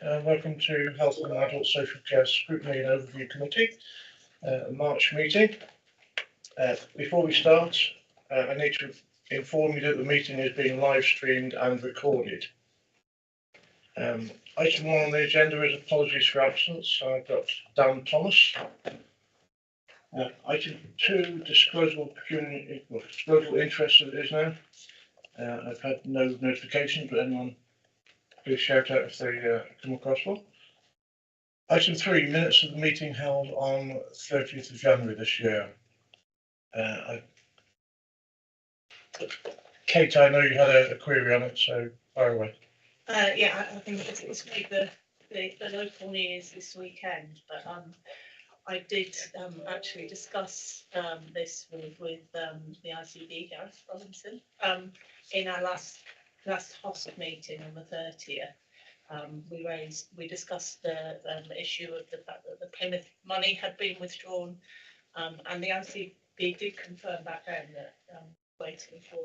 Welcome to Health and Adult Social Care Scrutiny and Overview Committee, March meeting. Before we start, I need to inform you that the meeting is being live streamed and recorded. Item 1 on the agenda is apologies for absence. I've got Dan Thomas. Item 2, disclosable interest as it is now. I've had no notifications, but anyone please shout out if they come across one. Item 3, minutes of the meeting held on 30th of January this year. Kate, I know you had a query on it, so fire away. Yeah, I think it's the local news this weekend, but I did actually discuss this with the ICB, Gareth Robinson, in our last HOSP meeting on the 30th. We discussed the issue of the fact that the Plymouth money had been withdrawn, and the ICB did confirm back then that waiting for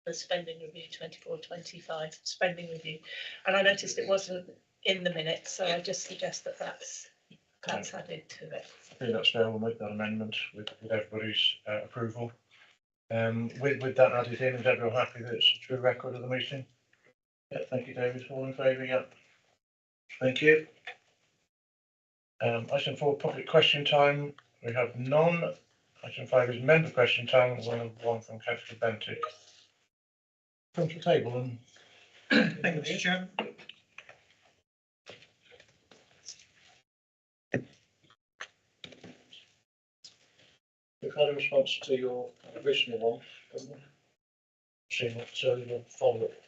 the spending review, 24-25 spending review, and I noticed it wasn't in the minutes, so I just suggest that that's added to it. I think that's fair. We'll make that amendment with everybody's approval. With that added in, is everyone happy that it's a true record of the meeting? Yeah, thank you, David. All in favour? Yeah. Thank you. Item 4, public question time. We have none. Item 5 is member question time. One from Councillor Bentic. Come to the table and thank you, Mr. Chairman. we've had a response to your original one, haven't we? See what we'll follow it.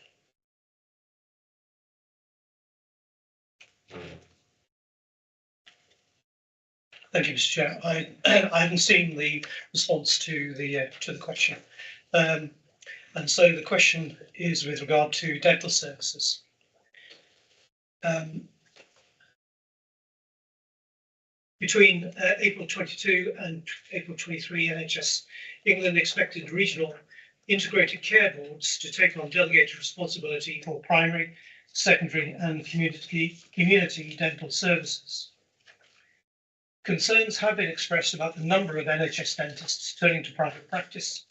Thank you, Mr. Chair. I haven't seen the response to the question, and so the question is with regard to dental services. Between April 22 and April 23, NHS England expected regional integrated care boards to take on delegated responsibility for primary, secondary and community dental services. Concerns have been expressed about the number of NHS dentists turning to private practice.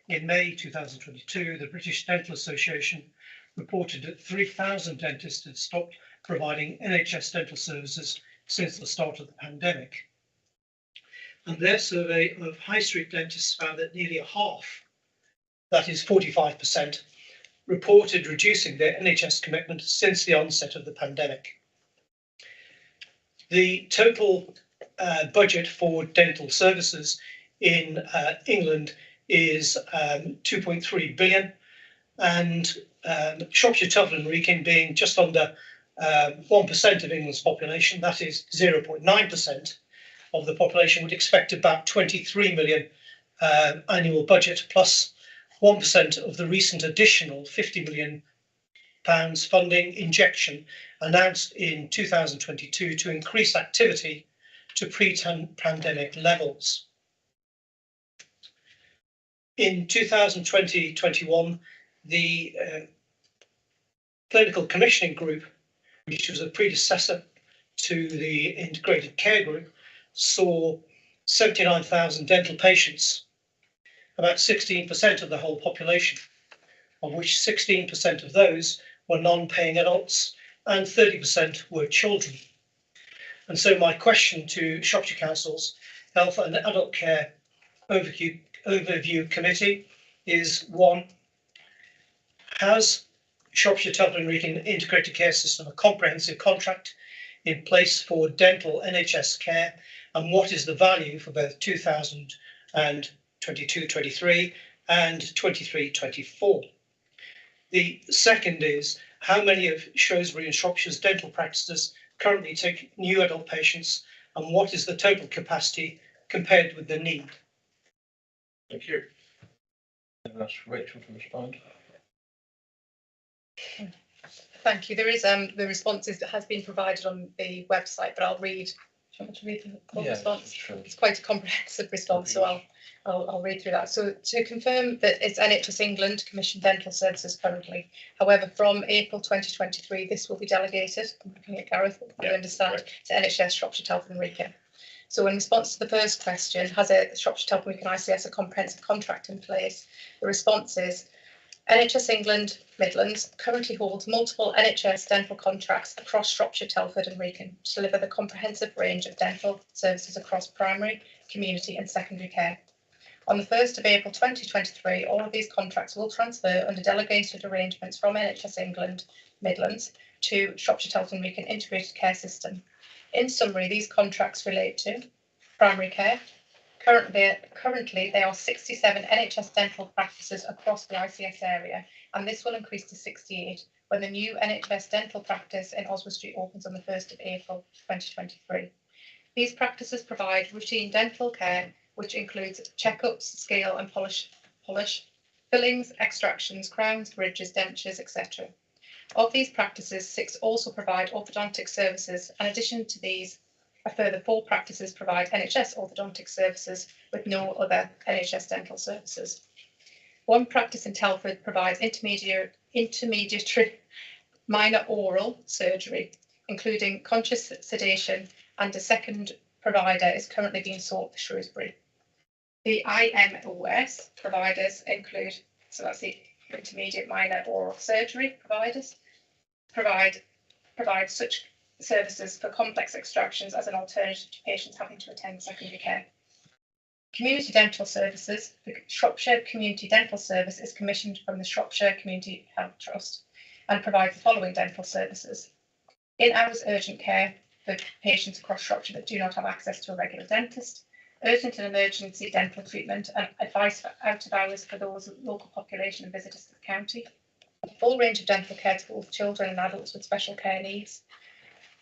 In May 2022, the British Dental Association reported that 3,000 dentists had stopped providing NHS dental services since the start of the pandemic. And their survey of high street dentists found that nearly a half, that is 45%, reported reducing their NHS commitment since the onset of the pandemic. The total budget for dental services in England is 2.3 billion, and Shropshire, Tufton and Wrekin being just under 1% of England's population, that is 0.9% of the population, would expect about 23 million annual budget, plus 1% of the recent additional £50 million funding injection announced in 2022 to increase activity to pre-pandemic levels. In 2020-21, the Clinical Commissioning Group, which was a predecessor to the Integrated Care Group, saw 79,000 dental patients, about 16% of the whole population, of which 16% of those were non-paying adults and 30% were children. And so my question to Shropshire Council's Health and Adult Care Overview Committee is: 1, has Shropshire, Tufton and Wrekin Integrated Care System a comprehensive contract in place for dental NHS care, and what is the value for both 2022-23 and 23-24? The second is, how many of Shrewsbury and Shropshire's dental practices currently take new adult patients, and what is the total capacity compared with the need? Thank you. That's Rachel to respond. Thank you. There is the responses that has been provided on the website, but I'll read you want me to read the full Yeah, response? sure. It's quite a comprehensive response, so I'll read through that. So to confirm that it's NHS England commissioned dental services currently. However, from April 2023, this will be delegated, I'm looking at Gareth, you understand, to NHS Shropshire, Telford and Wrekin. So in response to the first question, has a Shropshire, Telford and Wrekin ICS a comprehensive contract in place? The response is NHS England Midlands currently holds multiple NHS dental contracts across Shropshire, Telford and Wrekin to deliver the comprehensive range of dental services across primary, community and secondary care. On the 1st of April 2023, all of these contracts will transfer under delegated arrangements from NHS England Midlands to Shropshire, Telford and Wrekin Integrated Care System. In summary, these contracts relate to primary care. Currently, there are 67 NHS dental practices across the ICS area, and this will increase to 68 when the new NHS dental practice in Oswestry opens on the 1st of April 2023. These practices provide routine dental care, which includes checkups, scale and polish, fillings, extractions, crowns, bridges, dentures, etc. Of these practices, 6 also provide orthodontic services. In addition to these, a further 4 practices provide NHS orthodontic services with no other NHS dental services. 1 practice in Telford provides intermediate minor oral surgery, including conscious sedation, and a second provider is currently being sought for Shrewsbury. The IMOS providers include, so that's the intermediate minor oral surgery providers, provide such services for complex extractions as an alternative to patients having to attend secondary care. Community dental services. The Shropshire Community Dental Service is commissioned from the Shropshire Community Health Trust and provides the following dental services: in-hours urgent care for patients across Shropshire that do not have access to a regular dentist, urgent and emergency dental treatment and advice for out of hours for those local population and visitors to the county, a full range of dental care to both children and adults with special care needs,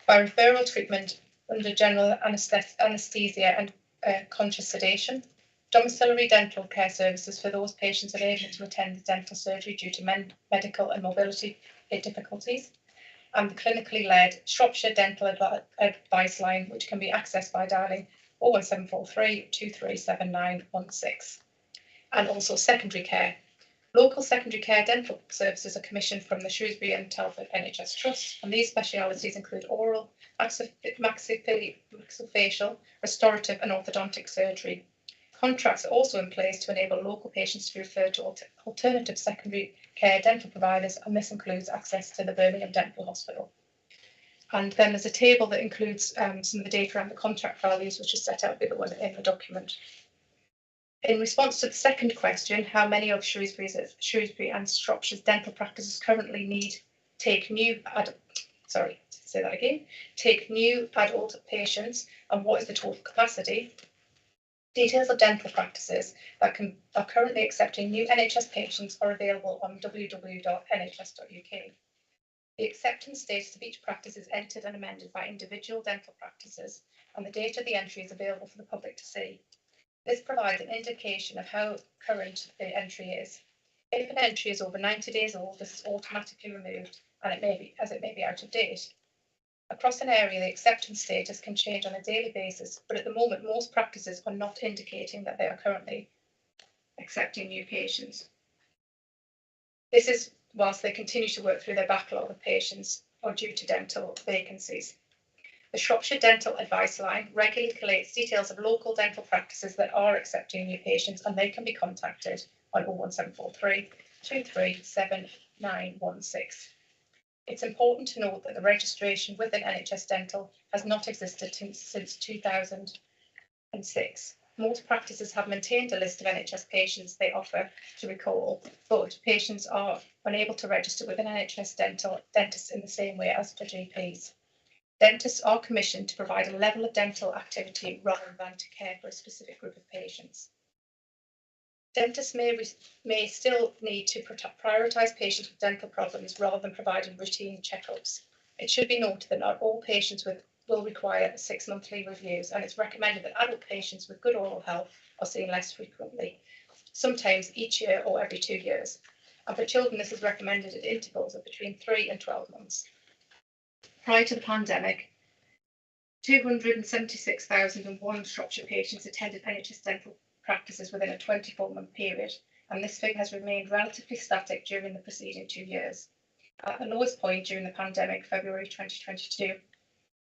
by referral treatment under general anaesthesia and conscious sedation, domiciliary dental care services for those patients unable to attend dental surgery due to medical and mobility difficulties, and the clinically led Shropshire Dental Advice Line, which can be accessed by dialing 01743 237916. And also secondary care. Local secondary care dental services are commissioned from the Shrewsbury and Telford NHS Trust, and these specialities include oral, maxillofacial, restorative and orthodontic surgery. Contracts are also in place to enable local patients to be referred to alternative secondary care dental providers, and this includes access to the Birmingham Dental Hospital. And then there's a table that includes some of the data around the contract values, which is set out in the document. In response to the second question, how many of Shrewsbury and Shropshire's dental practices currently take new adult patients, and what is the total capacity? Details of dental practices that are currently accepting new NHS patients are available on www.nhs.uk. The acceptance status of each practice is entered and amended by individual dental practices, and the date of the entry is available for the public to see. This provides an indication of how current the entry is. If an entry is over 90 days old, this is automatically removed, and it may be out of date. Across an area, the acceptance status can change on a daily basis, but at the moment, most practices are not indicating that they are currently accepting new patients. This is whilst they continue to work through their backlog of patients or due to dental vacancies. The Shropshire Dental Advice Line regularly collates details of local dental practices that are accepting new patients, and they can be contacted on 01743 237916. It's important to note that the registration within NHS Dental has not existed since 2006. Most practices have maintained a list of NHS patients they offer to recall, but patients are unable to register with an NHS dentist in the same way as for GPs. Dentists are commissioned to provide a level of dental activity rather than to care for a specific group of patients. Dentists may still need to prioritise patients with dental problems rather than providing routine checkups. It should be noted that not all patients will require 6 monthly reviews, and it's recommended that adult patients with good oral health are seen less frequently, sometimes each year or every 2 years. And for children, this is recommended at intervals of between 3 and 12 months. Prior to the pandemic, 276,001 Shropshire patients attended NHS dental practices within a 24-month period, and this figure has remained relatively static during the preceding 2 years. At the lowest point during the pandemic, February 2022,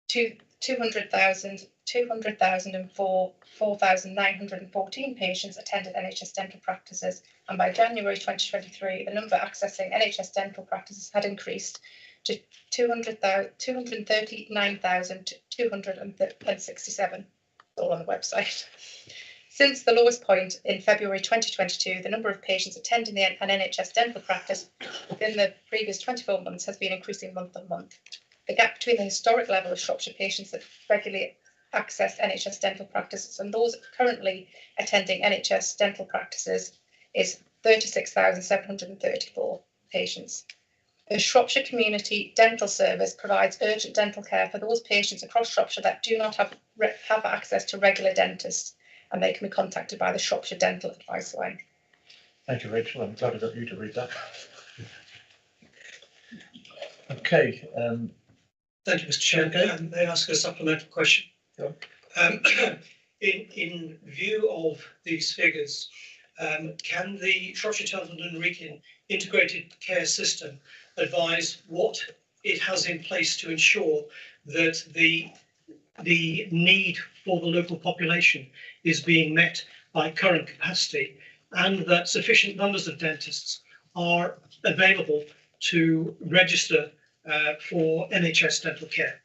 4,914 patients attended NHS dental practices, and by January 2023, the number accessing NHS dental practices had increased to 239,267, all on the website. Since the lowest point in February 2022, the number of patients attending an NHS dental practice within the previous 24 months has been increasing month on month. The gap between the historic level of Shropshire patients that regularly access NHS dental practices and those currently attending NHS dental practices is 36,734 patients. The Shropshire Community Dental Service provides urgent dental care for those patients across Shropshire that do not have access to regular dentists, and they can be contacted by the Shropshire Dental Advice Line. Thank you, Rachel. I'm glad I got you to read that. Okay. Thank you, Mr. Chairman. May I ask a supplemental question? Sure. In view of these figures, can the Shropshire Cheltenham and Wrekin integrated care system advise what it has in place to ensure that the need for the local population is being met by current capacity, and that sufficient numbers of dentists are available to register for NHS dental care?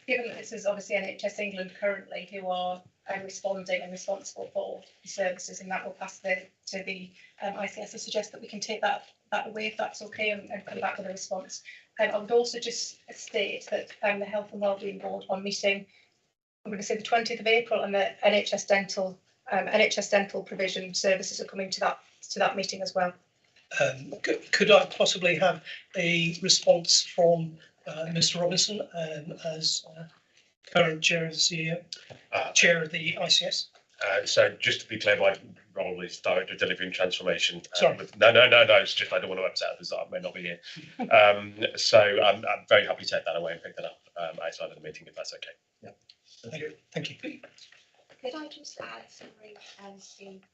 Given that this is obviously NHS England currently who are responding and responsible for the services, and that will pass to the ICS, I suggest that we can take that away if that's okay, and come back with a response. I would also just state that the Health and Wellbeing Board are meeting, I'm going to say the 20th of April, and the NHS dental provision services are coming to that meeting as well. Could I possibly have a response from Mr. Robinson as current chair of the CEO, chair of the ICS? So just to be clear, my role is Director of Delivery and Transformation. Sorry. No, it's just I don't want to upset others that I may not be here. So I'm very happy to take that away and pick that up outside of the meeting if that's okay. Yeah. Thank you. Could I just add, sorry, Steve,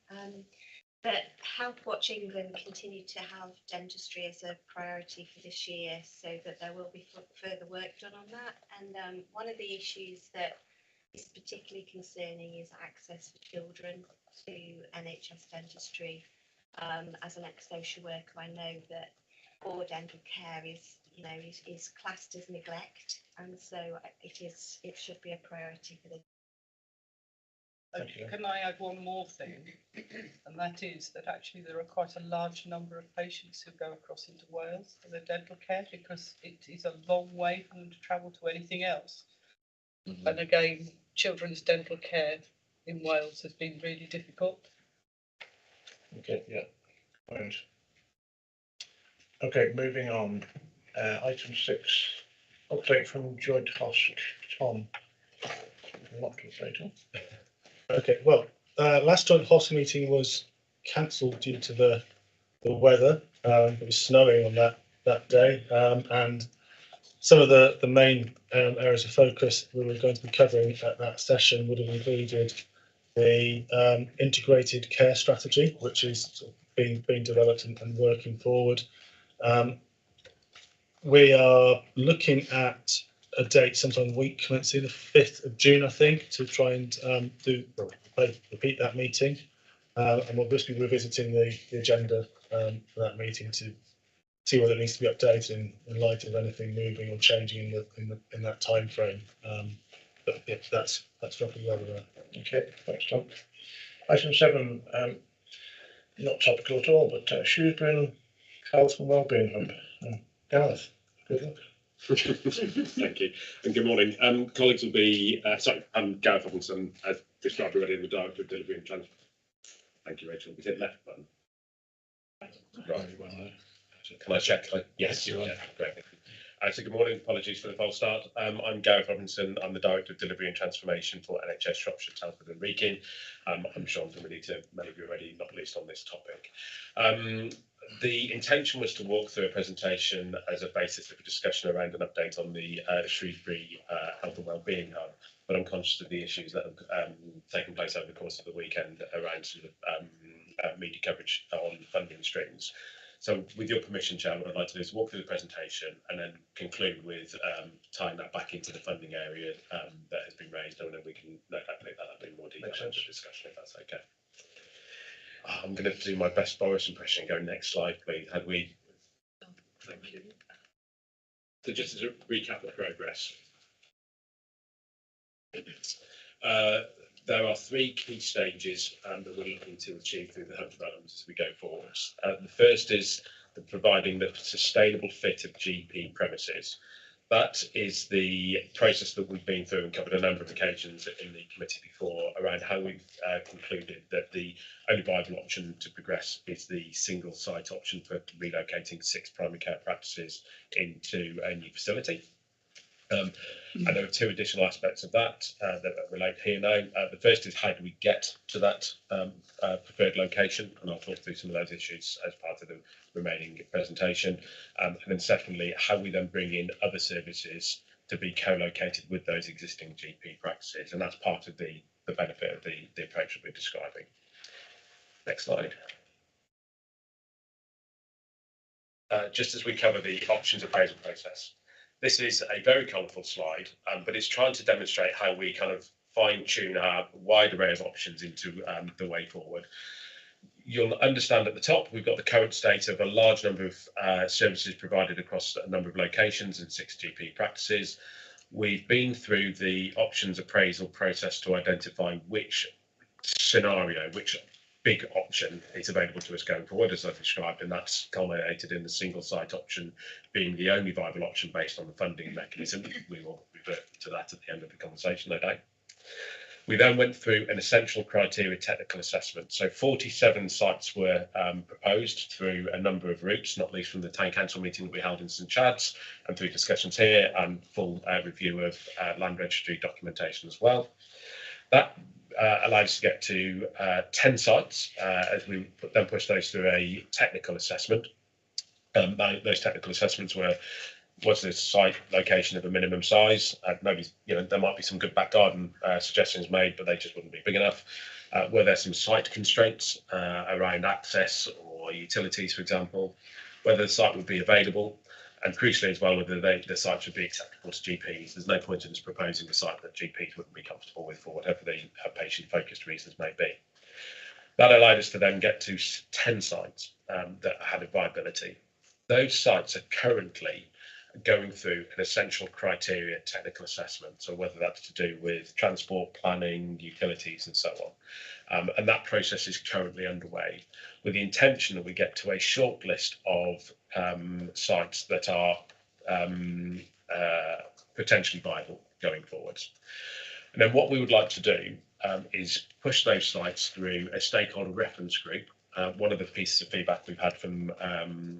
that Health Watch England continue to have dentistry as a priority for this year, so that there will be further work done on that. And one of the issues that is particularly concerning is access for children to NHS dentistry. As an ex-social worker, I know that poor dental care is classed as neglect, and so it should be a priority for the. Can I add one more thing? And that is that actually there are quite a large number of patients who go across into Wales for their dental care, because it is a long way for them to travel to anything else. Mm-hmm. And again, children's dental care in Wales has been really difficult. Okay, yeah. Right. Okay, moving on. Item 6, update from Joint Host. Tom, a lot to say, Tom. Okay, well, last joint HOS meeting was cancelled due to the weather. It was snowing on that day, and some of the main areas of focus we were going to be covering at that session would have included the integrated care strategy, which is sort of being developed and working forward. We are looking at a date sometime week commencing the 5th of June, I think, to try and repeat that meeting. And we'll just be revisiting the agenda for that meeting to see whether it needs to be updated in light of anything moving or changing in that time frame. But yeah, that's roughly where we're at. Okay, thanks, Tom. Item 7, not topical at all, but Shrewsbury Health and Wellbeing Hub. Gareth, good luck. Thank you, and good morning. Colleagues will be, I'm Gareth Robinson, as described already, the Director of Delivery and Transfer. Thank you, Rachel. Is it left button? Right. Can I check? Yes, you are. Great. So good morning, apologies for the false start. I'm Gareth Robinson, I'm the Director of Delivery and Transformation for NHS Shropshire, Cheltenham and Wrekin. I'm sure I'm familiar to many of you already, not least on this topic. The intention was to walk through a presentation as a basis of a discussion around an update on the Shrewsbury Health and Wellbeing Hub, but I'm conscious of the issues that have taken place over the course of the weekend around sort of media coverage on funding streams. So with your permission, Chair, what I'd like to do is walk through the presentation and then conclude with tying that back into the funding area that has been raised, and then we can no doubt pick that up in more detail in the discussion, if that's okay. I'm going to do my best Boris impression and go next slide, please. Thank you. So just as a recap of progress, there are three key stages that we're looking to achieve through the hub development as we go forward. The first is providing the sustainable fit of GP premises. That is the process that we've been through and covered a number of occasions in the committee before, around how we've concluded that the only viable option to progress is the single site option for relocating 6 primary care practices into a new facility. And there are 2 additional aspects of that that relate here now. The first is, how do we get to that preferred location? And I'll talk through some of those issues as part of the remaining presentation. And then secondly, how we then bring in other services to be co-located with those existing GP practices. And that's part of the benefit of the approach that we're describing. Next slide. Just as we cover the options appraisal process. This is a very colourful slide, but it's trying to demonstrate how we kind of fine-tune our wide array of options into the way forward. You'll understand at the top, we've got the current state of a large number of services provided across a number of locations and 6 GP practices. We've been through the options appraisal process to identify which scenario, which big option is available to us going forward, as I've described, and that's culminated in the single site option being the only viable option based on the funding mechanism. We will revert to that at the end of the conversation, no doubt. We then went through an essential criteria technical assessment. So 47 sites were proposed through a number of routes, not least from the Town Council meeting that we held in St Chad's, and through discussions here and full review of land registry documentation as well. That allowed us to get to 10 sites as we then pushed those through a technical assessment. Those technical assessments were: was the site location of a minimum size? Maybe there might be some good back garden suggestions made, but they just wouldn't be big enough. Were there some site constraints around access or utilities, for example? Whether the site would be available, and crucially as well, whether the sites would be acceptable to GPs. There's no point in us proposing a site that GPs wouldn't be comfortable with for whatever the patient-focused reasons may be. That allowed us to then get to 10 sites that had a viability. Those sites are currently going through an essential criteria technical assessment, so whether that's to do with transport, planning, utilities and so on. And that process is currently underway with the intention that we get to a short list of sites that are potentially viable going forwards. And then what we would like to do is push those sites through a stakeholder reference group. One of the pieces of feedback we've had from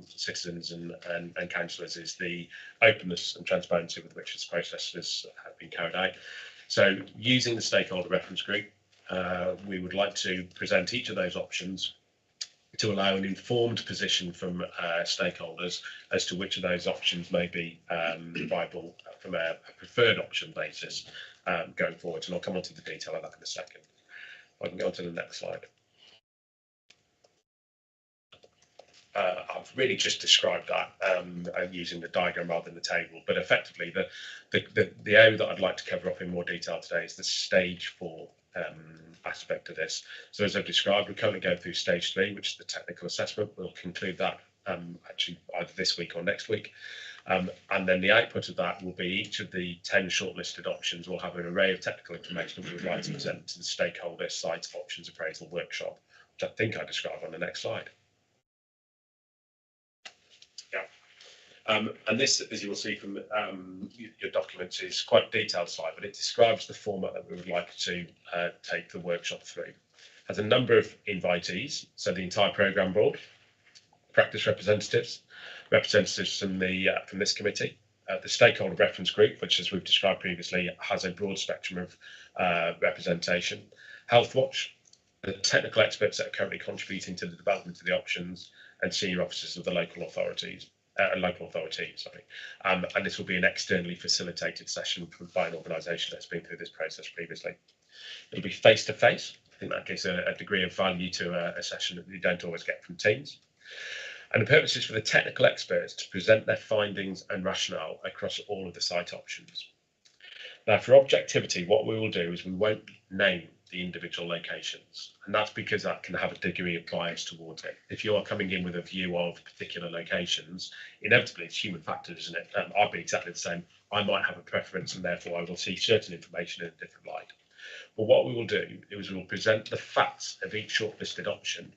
citizens and councillors is the openness and transparency with which this process has been carried out. So using the stakeholder reference group, we would like to present each of those options to allow an informed position from stakeholders as to which of those options may be viable from a preferred option basis going forward. And I'll come on to the detail of that in a second. I can go on to the next slide. I've really just described that using the diagram rather than the table, but effectively the area that I'd like to cover off in more detail today is the stage 4 aspect of this. So as I've described, we're currently going through stage 3, which is the technical assessment. We'll conclude that actually either this week or next week. And then the output of that will be each of the 10 shortlisted options will have an array of technical information that we would like to present to the stakeholder site options appraisal workshop, which I think I describe on the next slide. And this, as you will see from your documents, is quite a detailed slide, but it describes the format that we would like to take the workshop through. Has a number of invitees, so the entire programme board, practice representatives, representatives from this committee, the stakeholder reference group, which, as we've described previously, has a broad spectrum of Representation, Health Watch, the technical experts that are currently contributing to the development of the options, and senior officers of the local authorities. And this will be an externally facilitated session by an organisation that's been through this process previously. It'll be face to face. I think that gives a degree of value to a session that you don't always get from Teams. And the purpose is for the technical experts to present their findings and rationale across all of the site options. Now, for objectivity, what we will do is we won't name the individual locations, and that's because that can have a degree of bias towards it. If you are coming in with a view of particular locations, inevitably it's human factors, isn't it? I'll be exactly the same. I might have a preference, and therefore I will see certain information in a different light. But what we will do is we will present the facts of each shortlisted option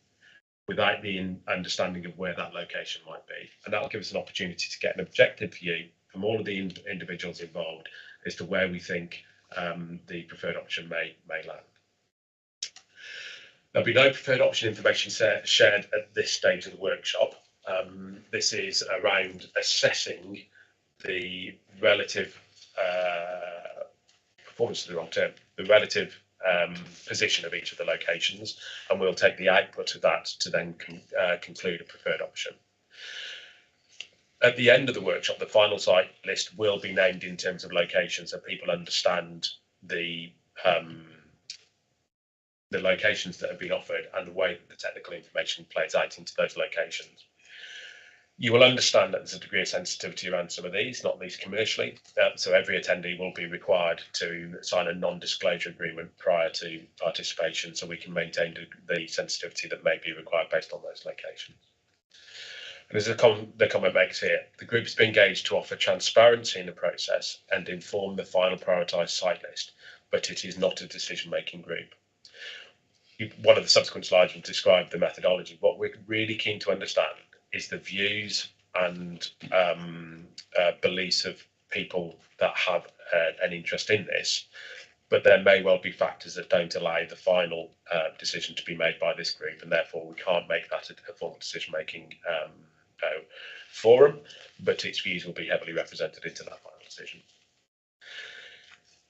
without the understanding of where that location might be, and that will give us an opportunity to get an objective view from all of the individuals involved as to where we think the preferred option may land. There'll be no preferred option information shared at this stage of the workshop. This is around assessing the relative performance, the wrong term, the relative position of each of the locations, and we'll take the output of that to then conclude a preferred option. At the end of the workshop, the final site list will be named in terms of location, so people understand the locations that have been offered and the way that the technical information plays out into those locations. You will understand that there's a degree of sensitivity around some of these, not least commercially. So every attendee will be required to sign a non-disclosure agreement prior to participation, so we can maintain the sensitivity that may be required based on those locations. And as the comment makes here, the group has been engaged to offer transparency in the process and inform the final prioritised site list, but it is not a decision-making group. One of the subsequent slides will describe the methodology. What we're really keen to understand is the views and beliefs of people that have an interest in this, but there may well be factors that don't allow the final decision to be made by this group, and therefore we can't make that a formal decision-making forum, but its views will be heavily represented into that final decision.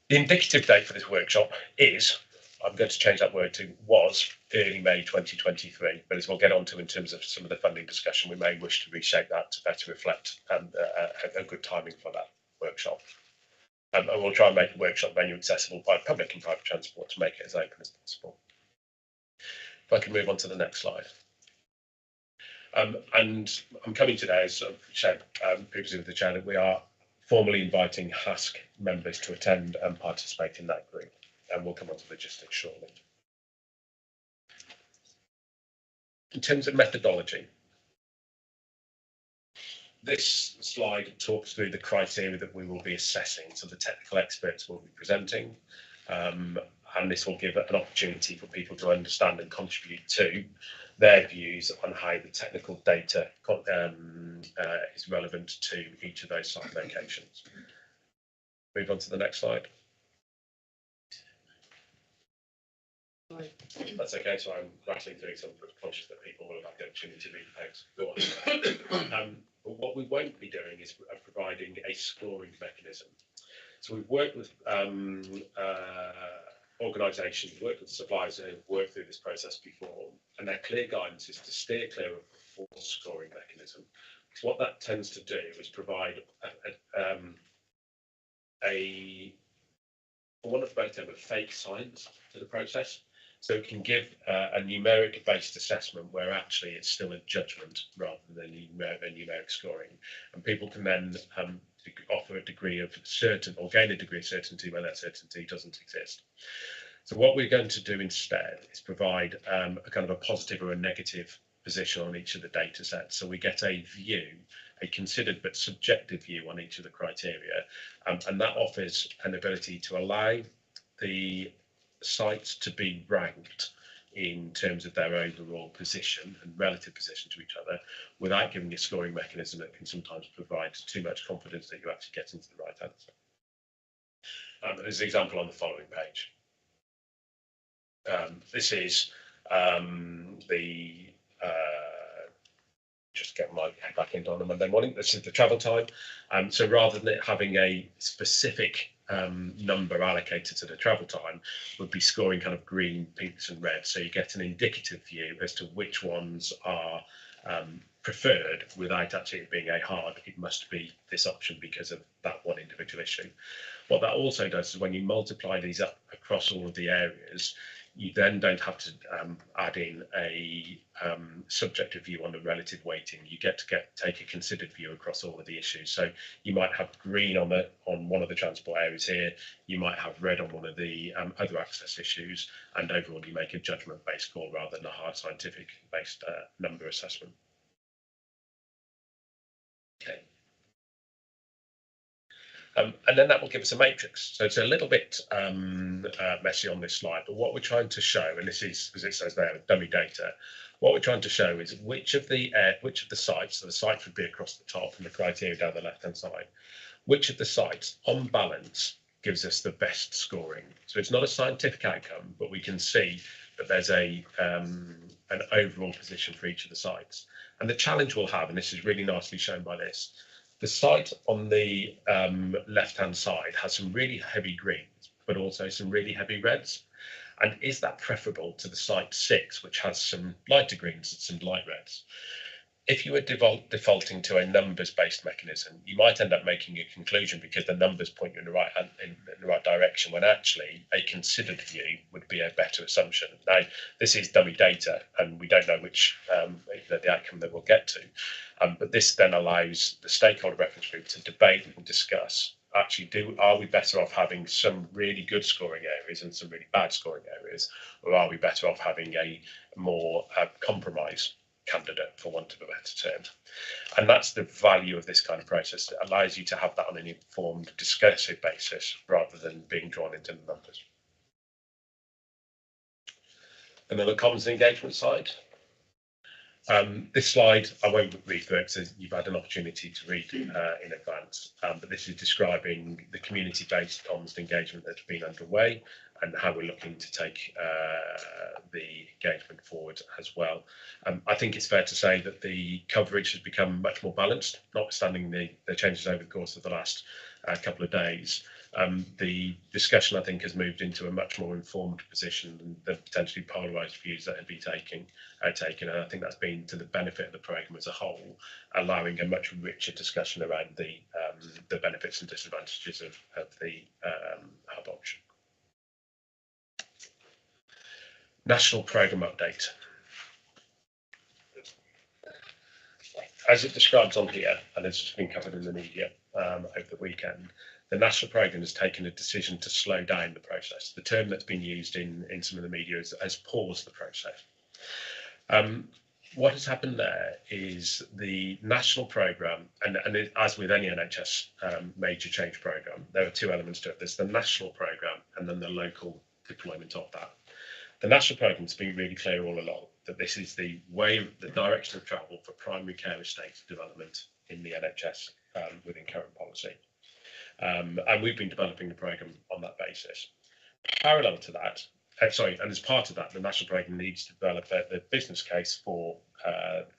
The indicative date for this workshop is, I'm going to change that word to was, early May 2023, but as we'll get on to in terms of some of the funding discussion, we may wish to reshape that to better reflect a good timing for that workshop. And we'll try and make the workshop venue accessible by public and private transport to make it as open as possible. If I can move on to the next slide. And I'm coming today, as I've said previously with the chair, that we are formally inviting HASC members to attend and participate in that group, and we'll come on to logistics shortly. In terms of methodology, this slide talks through the criteria that we will be assessing, so the technical experts will be presenting, and this will give an opportunity for people to understand and contribute to their views on how the technical data is relevant to each of those site locations. Move on to the next slide. That's okay, so I'm rattling through some, I'm conscious that people will have had the opportunity to read the text. Go on. But what we won't be doing is providing a scoring mechanism. So we've worked with organisations, worked with suppliers who have worked through this process before, and their clear guidance is to steer clear of a forced scoring mechanism. So what that tends to do is provide for want of a better term, a fake science to the process. So it can give a numeric-based assessment where actually it's still a judgment rather than numeric scoring, and people can then offer a degree of gain a degree of certainty when that certainty doesn't exist. So what we're going to do instead is provide a kind of a positive or a negative position on each of the data sets. So we get a view, a considered but subjective view on each of the criteria, and that offers an ability to allow the sites to be ranked in terms of their overall position and relative position to each other without giving a scoring mechanism that can sometimes provide too much confidence that you actually get into the right answer. There's an example on the following page. This is just get my head back into on a Monday morning. This is the travel time. So rather than it having a specific number allocated to the travel time, would be scoring kind of green, pinks and reds. So you get an indicative view as to which ones are preferred without actually it being a hard, it must be this option because of that one individual issue. What that also does is when you multiply these up across all of the areas, you then don't have to add in a subjective view on the relative weighting. You get to take a considered view across all of the issues. So you might have green on one of the transport areas here, you might have red on one of the other access issues, and overall you make a judgment-based call rather than a hard scientific-based number assessment. Okay. And then that will give us a matrix. So it's a little bit messy on this slide, but what we're trying to show, and this is, as it says there, dummy data, what we're trying to show is which of the sites, so the sites would be across the top and the criteria down the left-hand side, which of the sites on balance gives us the best scoring. So it's not a scientific outcome, but we can see that there's an overall position for each of the sites. And the challenge we'll have, and this is really nicely shown by this, the site on the left-hand side has some really heavy greens, but also some really heavy reds. And is that preferable to the site 6, which has some lighter greens and some light reds? If you were defaulting to a numbers-based mechanism, you might end up making a conclusion because the numbers point you in the right direction, when actually a considered view would be a better assumption. Now, this is dummy data, and we don't know which the outcome that we'll get to. But this then allows the stakeholder reference group to debate and discuss. Actually, are we better off having some really good scoring areas and some really bad scoring areas, or are we better off having a more compromise candidate, for want of a better term? And that's the value of this kind of process. It allows you to have that on an informed, discursive basis rather than being drawn into the numbers. And then the comms and engagement side. This slide, I won't read through it because you've had an opportunity to read in advance, but this is describing the community-based comms engagement that's been underway and how we're looking to take the engagement forward as well. I think it's fair to say that the coverage has become much more balanced, notwithstanding the changes over the course of the last couple of days. The discussion, I think, has moved into a much more informed position than potentially polarised views that have been taken, and I think that's been to the benefit of the programme as a whole, allowing a much richer discussion around the benefits and disadvantages of the hub option. National programme update. As it describes on here, and it's been covered in the media over the weekend, the national programme has taken a decision to slow down the process. The term that's been used in some of the media has paused the process. What has happened there is the national programme, and as with any NHS major change programme, there are two elements to it. There's the national programme and then the local deployment of that. The national programme has been really clear all along that this is the direction of travel for primary care estate development in the NHS within current policy. And we've been developing the programme on that basis. Parallel to that, and as part of that, the national programme needs to develop the business case for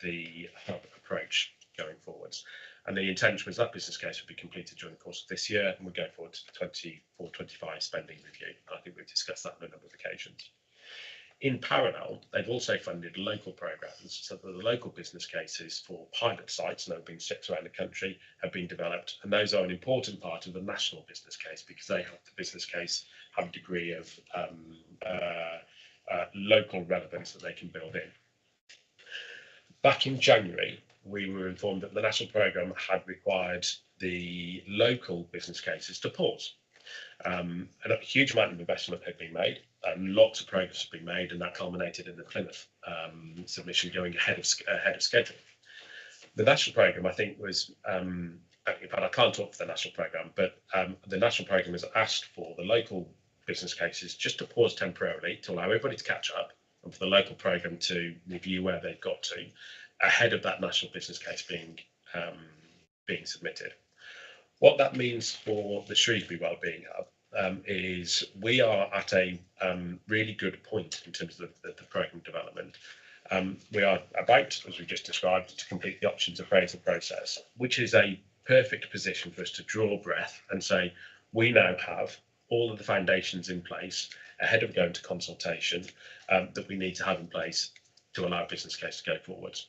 the hub approach going forwards. And the intention was that business case would be completed during the course of this year, and we're going forward to the 24-25 spending review. I think we've discussed that on a number of occasions. In parallel, they've also funded local programmes, so that the local business cases for pilot sites, and there have been 6 around the country, have been developed. And those are an important part of the national business case because they help the business case have a degree of local relevance that they can build in. Back in January, we were informed that the national programme had required the local business cases to pause. And a huge amount of investment had been made, and lots of progress had been made, and that culminated in the Plymouth submission going ahead of schedule. The national programme, I think, was, in fact, I can't talk for the national programme, but the national programme has asked for the local business cases just to pause temporarily to allow everybody to catch up, and for the local programme to review where they've got to ahead of that national business case being submitted. What that means for the Shrewsbury Wellbeing Hub is we are at a really good point in terms of the programme development. We are about, as we just described, to complete the options appraisal process, which is a perfect position for us to draw breath and say, we now have all of the foundations in place ahead of going to consultation that we need to have in place to allow business case to go forwards.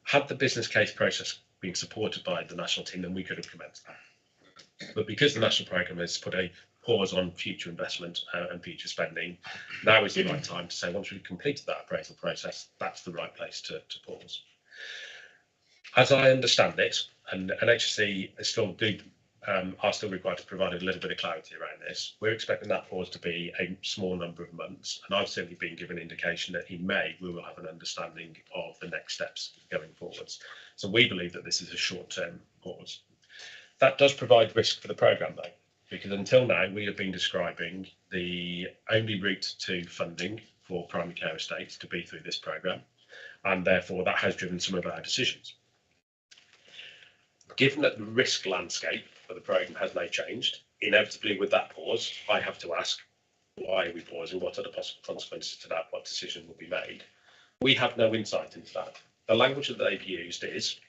Had the business case process been supported by the national team, then we could have commenced that. But because the national programme has put a pause on future investment and future spending, now is the right time to say, once we've completed that appraisal process, that's the right place to pause. As I understand it, and NHSE is still are still required to provide a little bit of clarity around this. We're expecting that pause to be a small number of months, and I've certainly been given indication that in May we will have an understanding of the next steps going forwards. So we believe that this is a short-term pause. That does provide risk for the programme though, because until now we have been describing the only route to funding for primary care estates to be through this programme, and therefore that has driven some of our decisions. Given that the risk landscape for the programme has now changed, inevitably with that pause, I have to ask, why are we pausing? What are the possible consequences to that? What decision will be made? We have no insight into that. The language that they've used is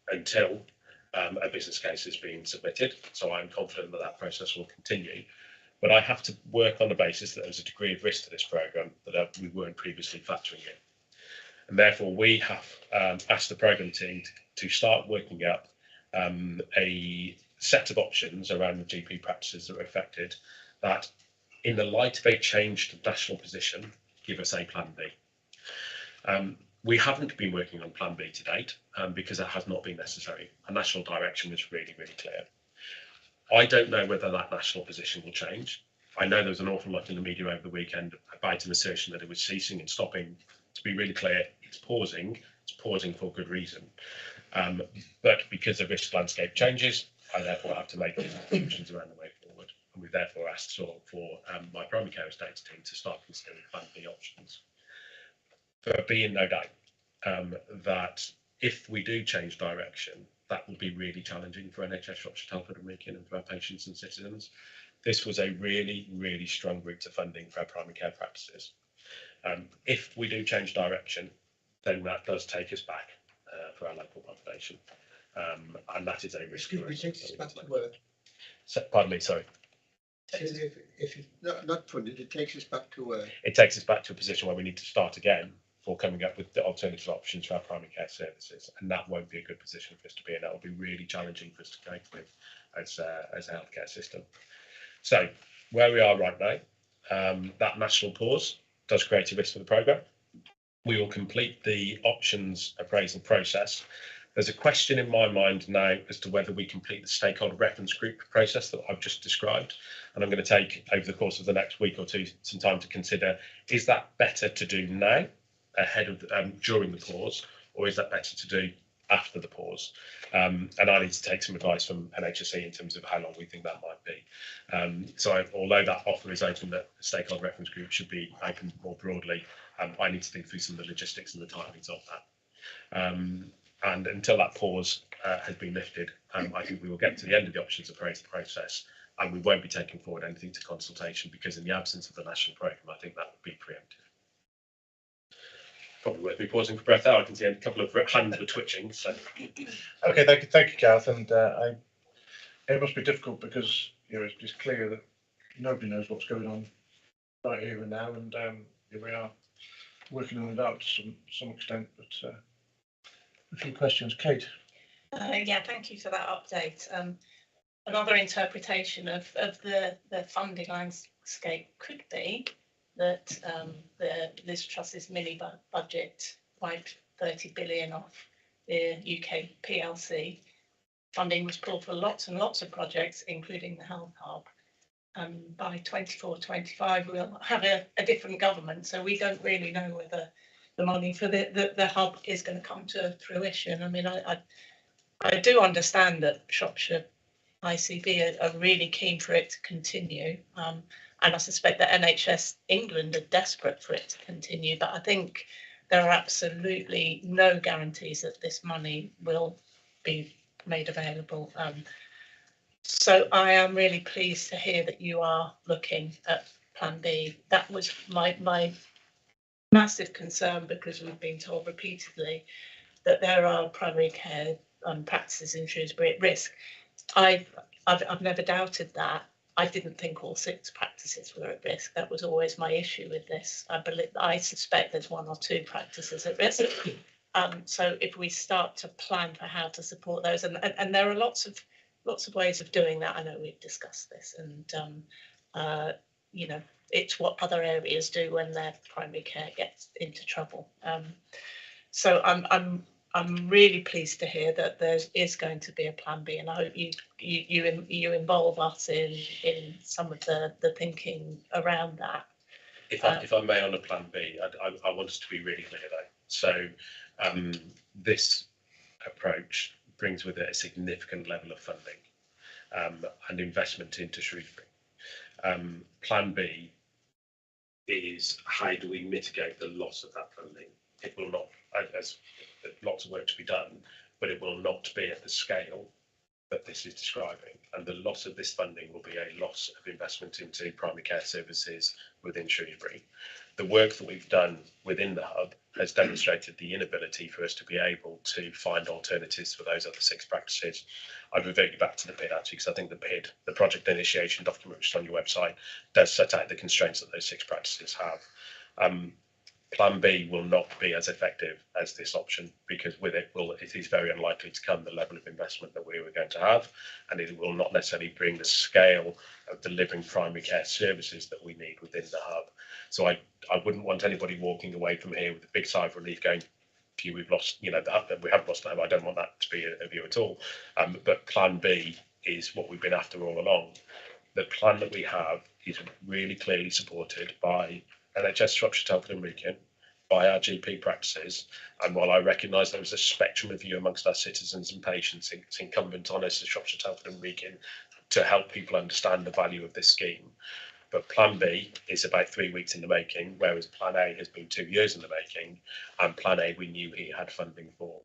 until a business case is being submitted. So I'm confident that that process will continue. But I have to work on the basis that there's a degree of risk to this programme that we weren't previously factoring in. And therefore, we have asked the programme team to start working up a set of options around the GP practices that are affected that, in the light of a changed national position, give us a plan B. We haven't been working on plan B to date because it has not been necessary. A national direction was really, really clear. I don't know whether that national position will change. I know there was an awful lot in the media over the weekend about an assertion that it was ceasing and stopping. To be really clear, it's pausing for good reason. But because the risk landscape changes, I therefore have to make decisions around the way forward. And we've therefore asked for my primary care estates team to start considering plan B options. There being no doubt that if we do change direction, that will be really challenging for NHS Shropshire, Telford and Wrekin and for our patients and citizens. This was a really, really strong route to funding for our primary care practices. If we do change direction, then that does take us back for our local population. And that is a risk. It takes us back to where? So, pardon me, sorry. If it's not funded, it takes us back to where? It takes us back to a position where we need to start again for coming up with the alternative options for our primary care services, and that won't be a good position for us to be in. That will be really challenging for us to cope with as a healthcare system. So where we are right now, that national pause does create a risk for the programme. We will complete the options appraisal process. There's a question in my mind now as to whether we complete the stakeholder reference group process that I've just described. And I'm going to take, over the course of the next week or two, some time to consider, is that better to do now, ahead of during the pause, or is that better to do after the pause? And I need to take some advice from NHSE in terms of how long we think that might be. So although that offer is open, that the stakeholder reference group should be open more broadly, I need to think through some of the logistics and the timings of that. And until that pause has been lifted, I think we will get to the end of the options appraisal process, and we won't be taking forward anything to consultation, because in the absence of the national programme, I think that would be preemptive. Probably worth me pausing for breath there. I can see a couple of hands were twitching. So. Okay, thank you, Gareth. And it must be difficult because it's just clear that nobody knows what's going on right here and now, and here we are working in the dark to some extent. But a few questions, Kate. Yeah, thank you for that update. Another interpretation of the funding landscape could be that the Liz Truss's mini budget wiped 30 billion off the UK PLC. Funding was pulled for lots and lots of projects, including the Health Hub. By 24-25, we'll have a different government, so we don't really know whether the money for the hub is going to come to fruition. I mean, I do understand that Shropshire ICB are really keen for it to continue. And I suspect that NHS England are desperate for it to continue, but I think there are absolutely no guarantees that this money will be made available. So I am really pleased to hear that you are looking at Plan B. That was my massive concern, because we've been told repeatedly that there are primary care practices in Shrewsbury at risk. I've never doubted that. I didn't think all 6 practices were at risk. That was always my issue with this. I suspect there's 1 or 2 practices at risk. So if we start to plan for how to support those, and there are lots of ways of doing that. I know we've discussed this, and you know, it's what other areas do when their primary care gets into trouble. So I'm really pleased to hear that there is going to be a plan B, and I hope you involve us in some of the thinking around that. If I may, on a plan B, I want us to be really clear though. So this approach brings with it a significant level of funding and investment into Shrewsbury. Plan B is how do we mitigate the loss of that funding? It will not, there's lots of work to be done, but it will not be at the scale that this is describing. And the loss of this funding will be a loss of investment into primary care services within Shrewsbury. The work that we've done within the hub has demonstrated the inability for us to be able to find alternatives for those other 6 practices. I'd revert you back to the PID actually, because I think the PID, the project initiation document, which is on your website, does set out the constraints that those 6 practices have. Plan B will not be as effective as this option, because with it is very unlikely to come the level of investment that we were going to have, and it will not necessarily bring the scale of delivering primary care services that we need within the hub. So I wouldn't want anybody walking away from here with a big sigh of relief going, "Phew, we've lost, you know, the hub, we have lost the hub." I don't want that to be a view at all. But Plan B is what we've been after all along. The plan that we have is really clearly supported by NHS Shropshire, Telford and Wrekin, by our GP practices, and while I recognise there is a spectrum of view amongst our citizens and patients, it's incumbent on us as Shropshire, Telford and Wrekin to help people understand the value of this scheme. But Plan B is about 3 weeks in the making, whereas Plan A has been 2 years in the making, and Plan A we knew he had funding for.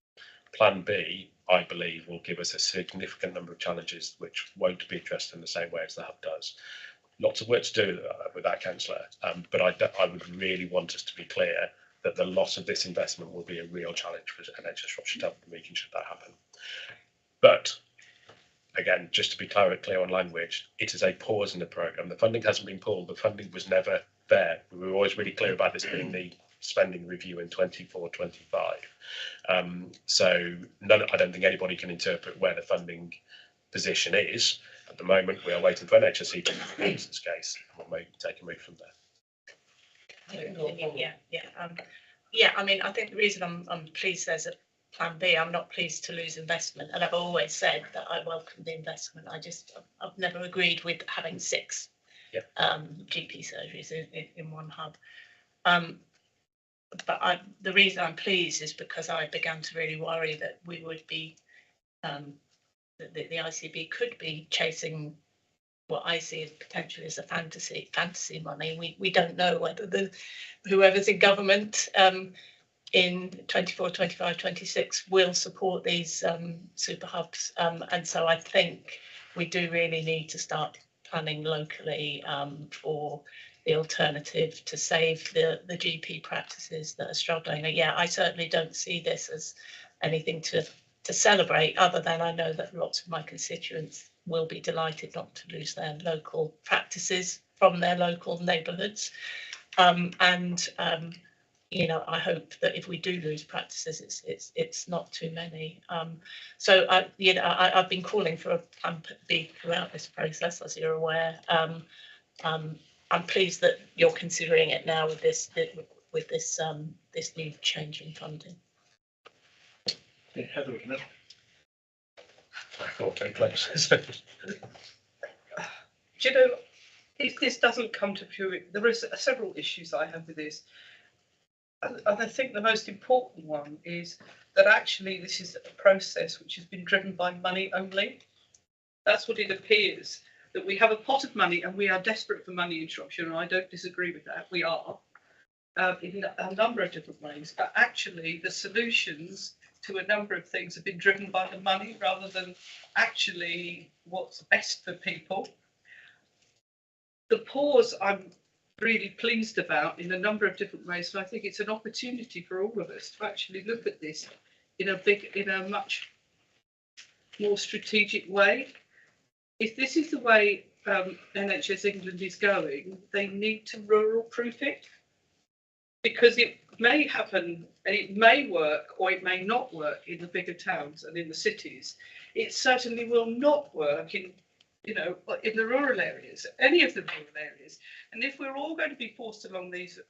Plan B, I believe, will give us a significant number of challenges which won't be addressed in the same way as the hub does. Lots of work to do with that, Councillor, but I would really want us to be clear that the loss of this investment will be a real challenge for NHS Shropshire, Telford and Wrekin should that happen. But again, just to be clear on language, it is a pause in the programme. The funding hasn't been pulled. The funding was never there. We were always really clear about this being the spending review in 24-25. So I don't think anybody can interpret where the funding position is. At the moment, we are waiting for NHSE to release this case, and we'll maybe take a move from there. Yeah. I mean, I think the reason I'm pleased there's a Plan B, I'm not pleased to lose investment, and I've always said that I welcome the investment. I've never agreed with having 6 GP surgeries in one hub. But the reason I'm pleased is because I began to really worry that we would be that the ICB could be chasing what I see as potentially as a fantasy money. We don't know whether whoever's in government in 24, 25, 26 will support these super hubs, and so I think we do really need to start planning locally for the alternative to save the GP practices that are struggling. And yeah, I certainly don't see this as anything to celebrate, other than I know that lots of my constituents will be delighted not to lose their local practices from their local neighbourhoods. You know, I hope that if we do lose practices, it's not too many. So you know, I've been calling for a Plan B throughout this process, as you're aware. I'm pleased that you're considering it now with this new change in funding. Yeah, Heather, isn't it? I thought take place. Do you know, if this doesn't come to fruition, there is several issues I have with this. And I think the most important one is that actually this is a process which has been driven by money only. That's what it appears, that we have a pot of money and we are desperate for money in Shropshire, and I don't disagree with that. We are in a number of different ways, but actually the solutions to a number of things have been driven by the money rather than actually what's best for people. The pause I'm really pleased about in a number of different ways, and I think it's an opportunity for all of us to actually look at this in a much more strategic way. If this is the way NHS England is going, they need to rural proof it. because it may happen and it may work or it may not work in the bigger towns and in the cities. It certainly will not work in, you know, in the rural areas, any of the rural areas. And if we're all going to be forced along these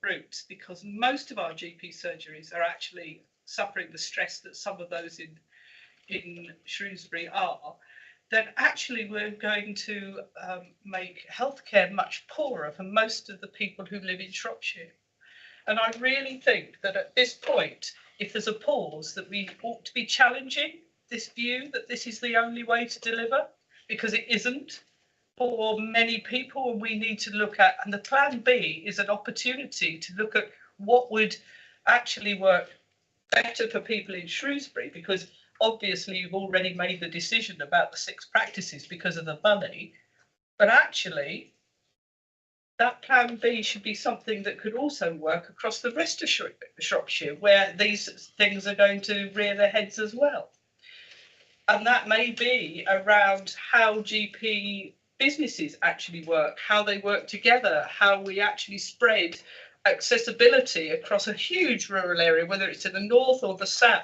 routes, because most of our GP surgeries are actually suffering the stress that some of those in Shrewsbury are, then actually we're going to make healthcare much poorer for most of the people who live in Shropshire. And I really think that at this point, if there's a pause, that we ought to be challenging this view that this is the only way to deliver, because it isn't for many people, and we need to look at, and the plan B is an opportunity to look at what would actually work better for people in Shrewsbury, because obviously you've already made the decision about the 6 practices because of the money, but actually that plan B should be something that could also work across the rest of Shropshire, where these things are going to rear their heads as well. And that may be around how GP businesses actually work, how they work together, how we actually spread accessibility across a huge rural area, whether it's in the north or the south.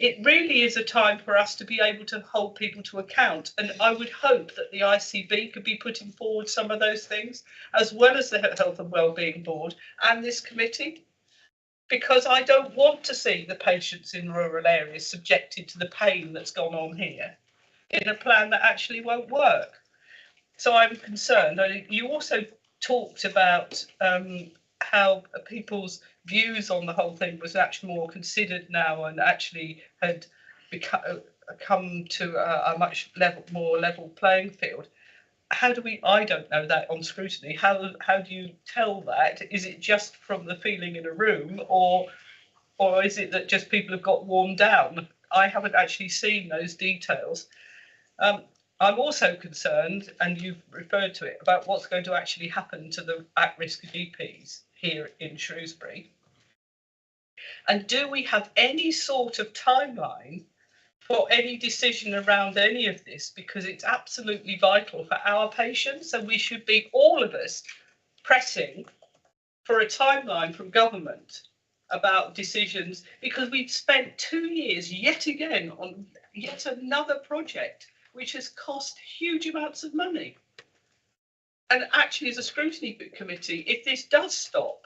It really is a time for us to be able to hold people to account. And I would hope that the ICB could be putting forward some of those things, as well as the Health and Wellbeing Board and this committee, because I don't want to see the patients in rural areas subjected to the pain that's gone on here in a plan that actually won't work. So I'm concerned. You also talked about how people's views on the whole thing was actually more considered now and actually had come to a much more level playing field. How do we, I don't know that on scrutiny, how do you tell that? Is it just from the feeling in a room, or is it that just people have got worn down? I haven't actually seen those details. I'm also concerned, and you've referred to it, about what's going to actually happen to the at-risk GPs here in Shrewsbury. And do we have any sort of timeline for any decision around any of this? Because it's absolutely vital for our patients, and we should be, all of us, pressing for a timeline from government about decisions, because we've spent 2 years yet again on yet another project which has cost huge amounts of money. And actually, as a scrutiny committee, if this does stop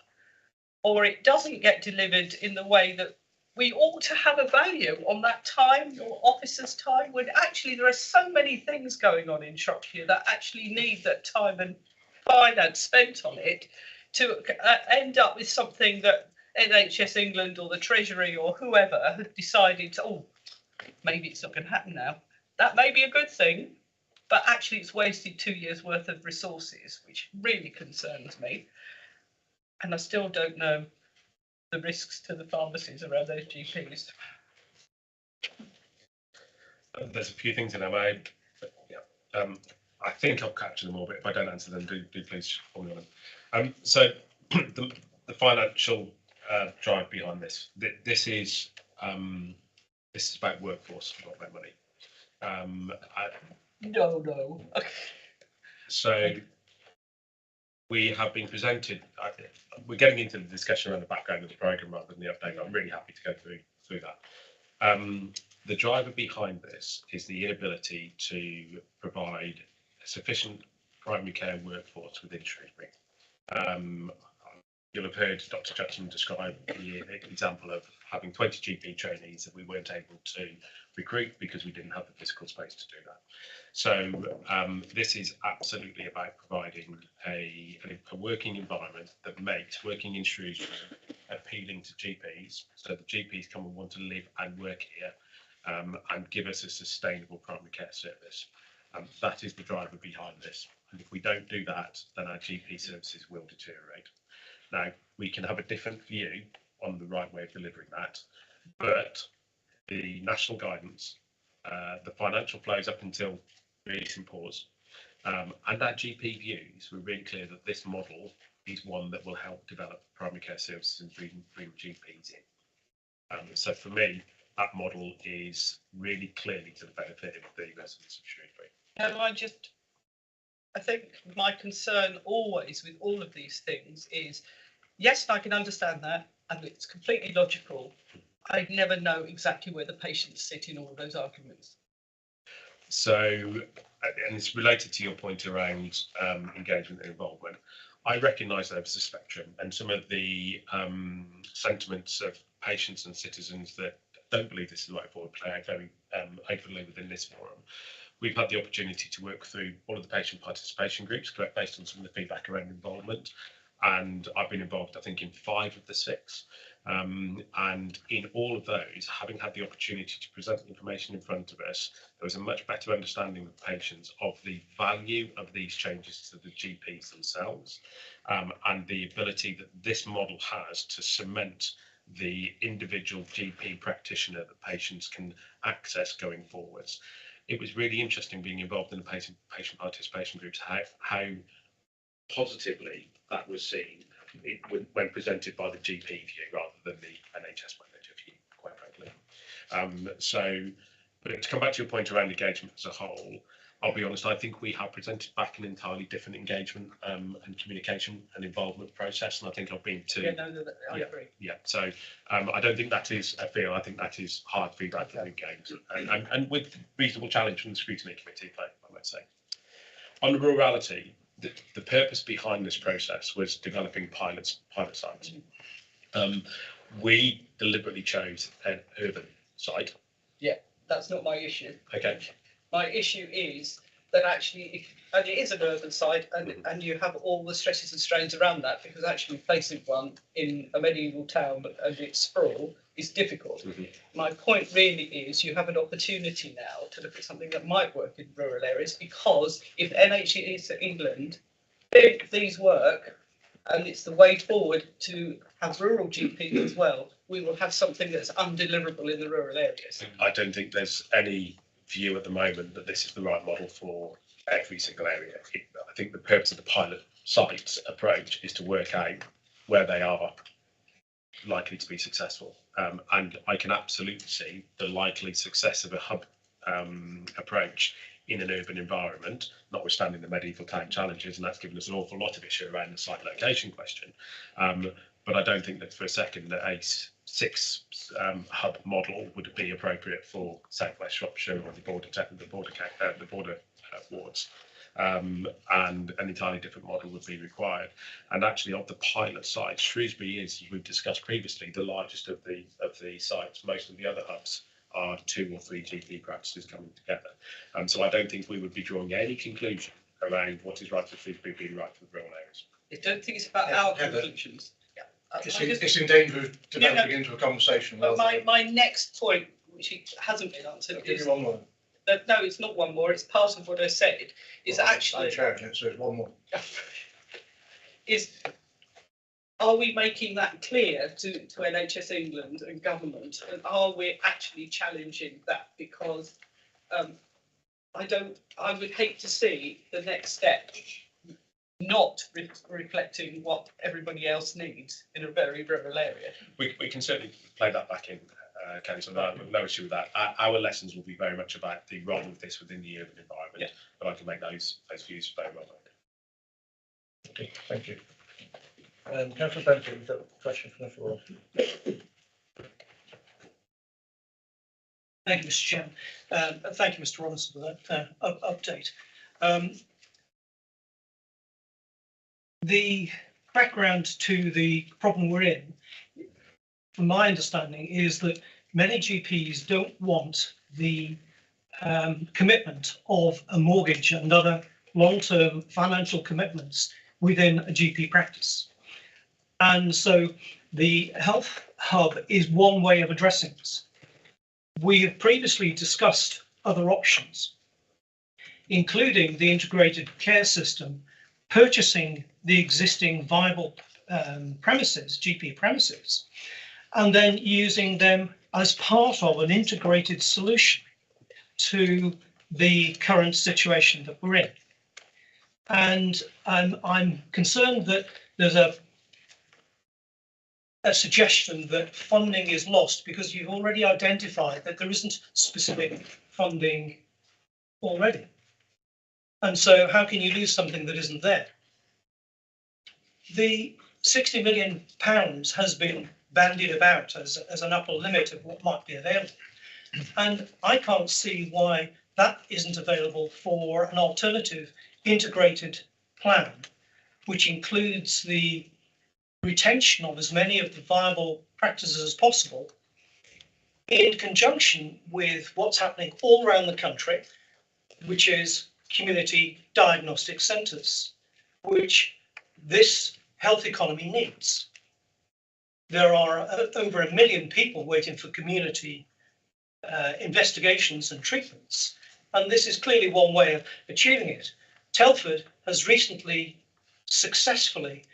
or it doesn't get delivered in the way that we ought to have a value on that time, your officer's time, when actually there are so many things going on in Shropshire that actually need that time and finance spent on it, to end up with something that NHS England or the Treasury or whoever has decided to, oh, maybe it's not going to happen now. That may be a good thing, but actually it's wasted 2 years worth of resources, which really concerns me. And I still don't know the risks to the pharmacies around those GPs. There's a few things in MA. Yeah. I think I'll capture them all, but if I don't answer them, do please call me on them. So the financial drive behind this. This is about workforce, not about money. No. So we have been presented. We're getting into the discussion around the background of the programme rather than the update. I'm really happy to go through that. The driver behind this is the inability to provide a sufficient primary care workforce within Shrewsbury. You'll have heard Dr. Judson describe the example of having 20 GP trainees that we weren't able to recruit because we didn't have the physical space to do that. So this is absolutely about providing a working environment that makes working in Shrewsbury appealing to GPs, so the GPs come and want to live and work here, and give us a sustainable primary care service. That is the driver behind this. And if we don't do that, then our GP services will deteriorate. Now, we can have a different view on the right way of delivering that, but the national guidance, the financial flows up until recent pause, and our GP views, we're really clear that this model is one that will help develop primary care services and bring GPs in. So for me, that model is really clearly to the benefit of the residents of Shrewsbury. I think my concern always with all of these things is yes, I can understand that, and it's completely logical. I never know exactly where the patients sit in all of those arguments. So, and it's related to your point around engagement and involvement. I recognise there is a spectrum, and some of the sentiments of patients and citizens that don't believe this is the right forward play out very openly within this forum. We've had the opportunity to work through all of the patient participation groups, correct, based on some of the feedback around involvement. And I've been involved, I think, in 5 of the 6. And in all of those, having had the opportunity to present the information in front of us, there was a much better understanding with patients of the value of these changes to the GPs themselves, and the ability that this model has to cement the individual GP practitioner that patients can access going forwards. It was really interesting being involved in the patient participation groups, how positively that was seen when presented by the GP view rather than the NHS manager view, quite frankly. But to come back to your point around engagement as a whole, I'll be honest, I think we have presented back an entirely different engagement and communication and involvement process, and I think I've been to... Yeah, no, I agree. Yeah, so I don't think that is a fear. I think that is hard feedback that we've gained, and with reasonable challenge from the Scrutiny Committee, I might say. On the rurality, the purpose behind this process was developing pilot sites. We deliberately chose an urban site. Yeah, that's not my issue. Okay. My issue is that actually, and it is an urban site, and you have all the stresses and strains around that, because actually placing one in a medieval town and its sprawl is difficult. Mm-hmm. My point really is you have an opportunity now to look at something that might work in rural areas, because if NHS England think these work, and it's the way forward to have rural GPs as well, we will have something that's undeliverable in the rural areas. I don't think there's any view at the moment that this is the right model for every single area. I think the purpose of the pilot site approach is to work out where they are likely to be successful. And I can absolutely see the likely success of a hub approach in an urban environment, notwithstanding the medieval town challenges, and that's given us an awful lot of issue around the site location question. But I don't think that for a second that a 6 hub model would be appropriate for Southwest Shropshire or the border wards. And an entirely different model would be required. And actually, of the pilot sites, Shrewsbury is, as we've discussed previously, the largest of the sites. Most of the other hubs are 2 or 3 GP practices coming together. So I don't think we would be drawing any conclusion around what is right for Shrewsbury being right for the rural areas. I don't think it's about our conclusions. It's in danger of developing into a conversation. But my next point, which hasn't been answered, I'll give is you one more. No, it's not one more. It's part of what I said. Is actually I'm sharing it, so it's one more. Are we making that clear to NHS England and government, and are we actually challenging that? Because I would hate to see the next step not reflecting what everybody else needs in a very rural area. We can certainly play that back in, Councillor. No issue with that. Our lessons will be very much about the role of this within the urban environment, yeah. But I can make those views very well. Okay, thank you. Councillor Bentley, you've got a question from the floor. Thank you, Mr. Chairman. Thank you, Mr. Robinson, for that update. The background to the problem we're in, from my understanding, is that many GPs don't want the commitment of a mortgage and other long-term financial commitments within a GP practice. And so the health hub is one way of addressing this. We have previously discussed other options, including the integrated care system, purchasing the existing viable premises, GP premises, and then using them as part of an integrated solution to the current situation that we're in. And I'm concerned that there's a suggestion that funding is lost because you've already identified that there isn't specific funding already. And so how can you lose something that isn't there? The £60 million has been bandied about as an upper limit of what might be available. And I can't see why that isn't available for an alternative integrated plan, which includes the retention of as many of the viable practices as possible, in conjunction with what's happening all around the country, which is community diagnostic centres, which this health economy needs. There are over 1 million people waiting for community investigations and treatments, and this is clearly one way of achieving it. Telford has recently successfully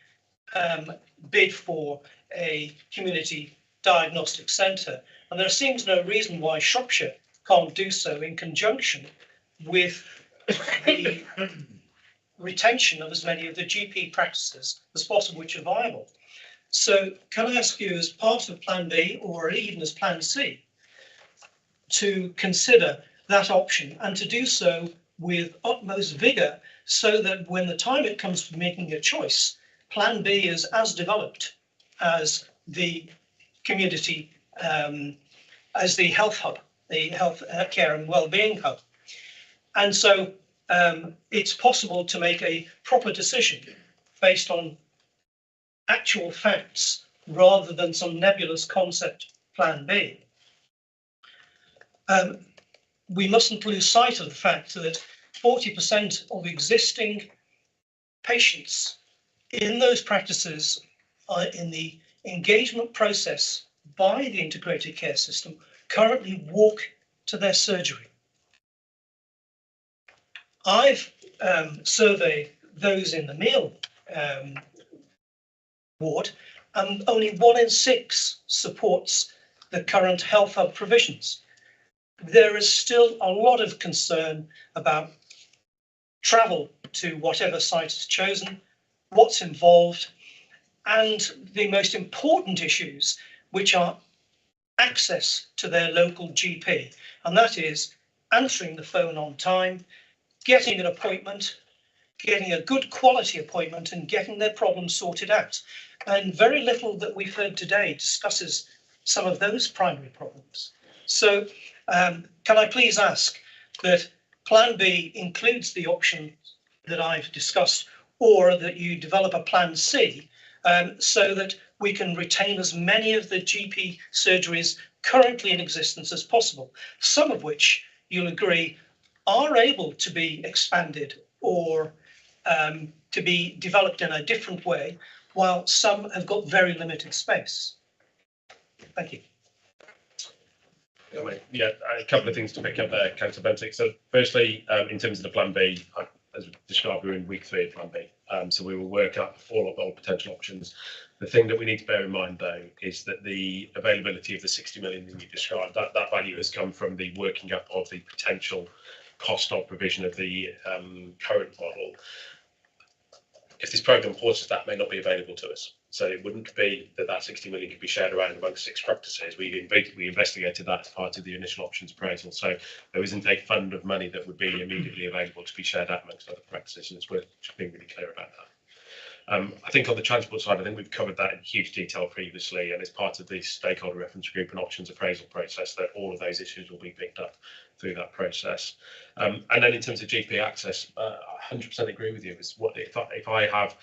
bid for a community diagnostic centre, and there seems no reason why Shropshire can't do so in conjunction with the retention of as many of the GP practices as possible which are viable. So can I ask you, as part of Plan B or even as Plan C, to consider that option and to do so with utmost vigour, so that when the time it comes to making a choice, Plan B is as developed as the community, as the health hub, the health care and wellbeing hub. And so it's possible to make a proper decision based on actual facts rather than some nebulous concept Plan B. We mustn't lose sight of the fact that 40% of existing patients in those practices are in the engagement process by the integrated care system currently walk to their surgery. I've surveyed those in the meal ward, and only 1 in 6 supports the current health hub provisions. There is still a lot of concern about travel to whatever site is chosen, what's involved, and the most important issues, which are access to their local GP, and that is answering the phone on time, getting an appointment, getting a good quality appointment, and getting their problems sorted out. And very little that we've heard today discusses some of those primary problems. So can I please ask that Plan B includes the option that I've discussed, or that you develop a Plan C, so that we can retain as many of the GP surgeries currently in existence as possible, some of which you'll agree are able to be expanded or to be developed in a different way, while some have got very limited space. Thank you. Yeah, a couple of things to pick up there, Councillor Bentinck. So firstly, in terms of the Plan B, as described, we're in week 3 of Plan B. So we will work up all potential options. The thing that we need to bear in mind, though, is that the availability of the 60 million that you described, that value has come from the working up of the potential cost of provision of the current model. If this programme pauses, that may not be available to us. So it wouldn't be that 60 million could be shared around amongst 6 practices. We investigated that as part of the initial options appraisal. So there isn't a fund of money that would be immediately available to be shared out amongst other practices, and it's worth being really clear about that. I think on the transport side, I think we've covered that in huge detail previously, and as part of the stakeholder reference group and options appraisal process, that all of those issues will be picked up through that process. And then in terms of GP access, I 100% agree with you. If I have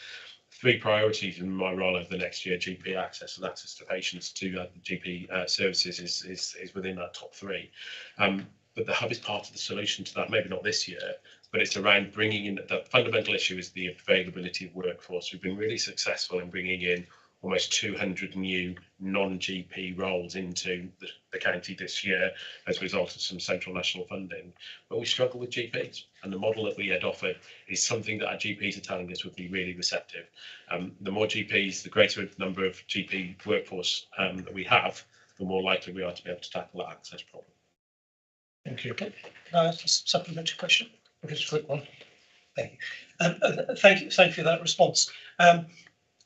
3 priorities in my role over the next year, GP access and access to patients to GP services is within that top 3. But the hub is part of the solution to that, maybe not this year, but it's around bringing in, the fundamental issue is the availability of workforce. We've been really successful in bringing in almost 200 new non-GP roles into the county this year as a result of some central national funding. But we struggle with GPs, and the model that we had offered is something that our GPs are telling us would be really receptive. The more GPs, the greater number of GP workforce that we have, the more likely we are to be able to tackle that access problem. Thank you. Can I ask a supplementary question? Just a quick one. Thank you. Thank you for that response.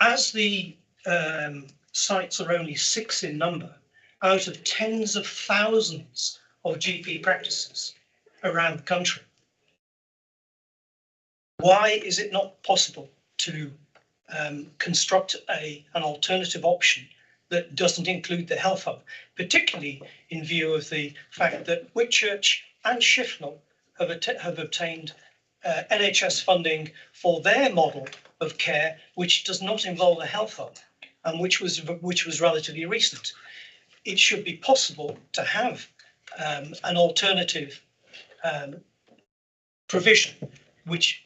As the sites are only 6 in number out of tens of thousands of GP practices around the country, why is it not possible to construct an alternative option that doesn't include the health hub, particularly in view of the fact that Whitchurch and Shifnal have obtained NHS funding for their model of care, which does not involve a health hub, and which was relatively recent. It should be possible to have an alternative provision which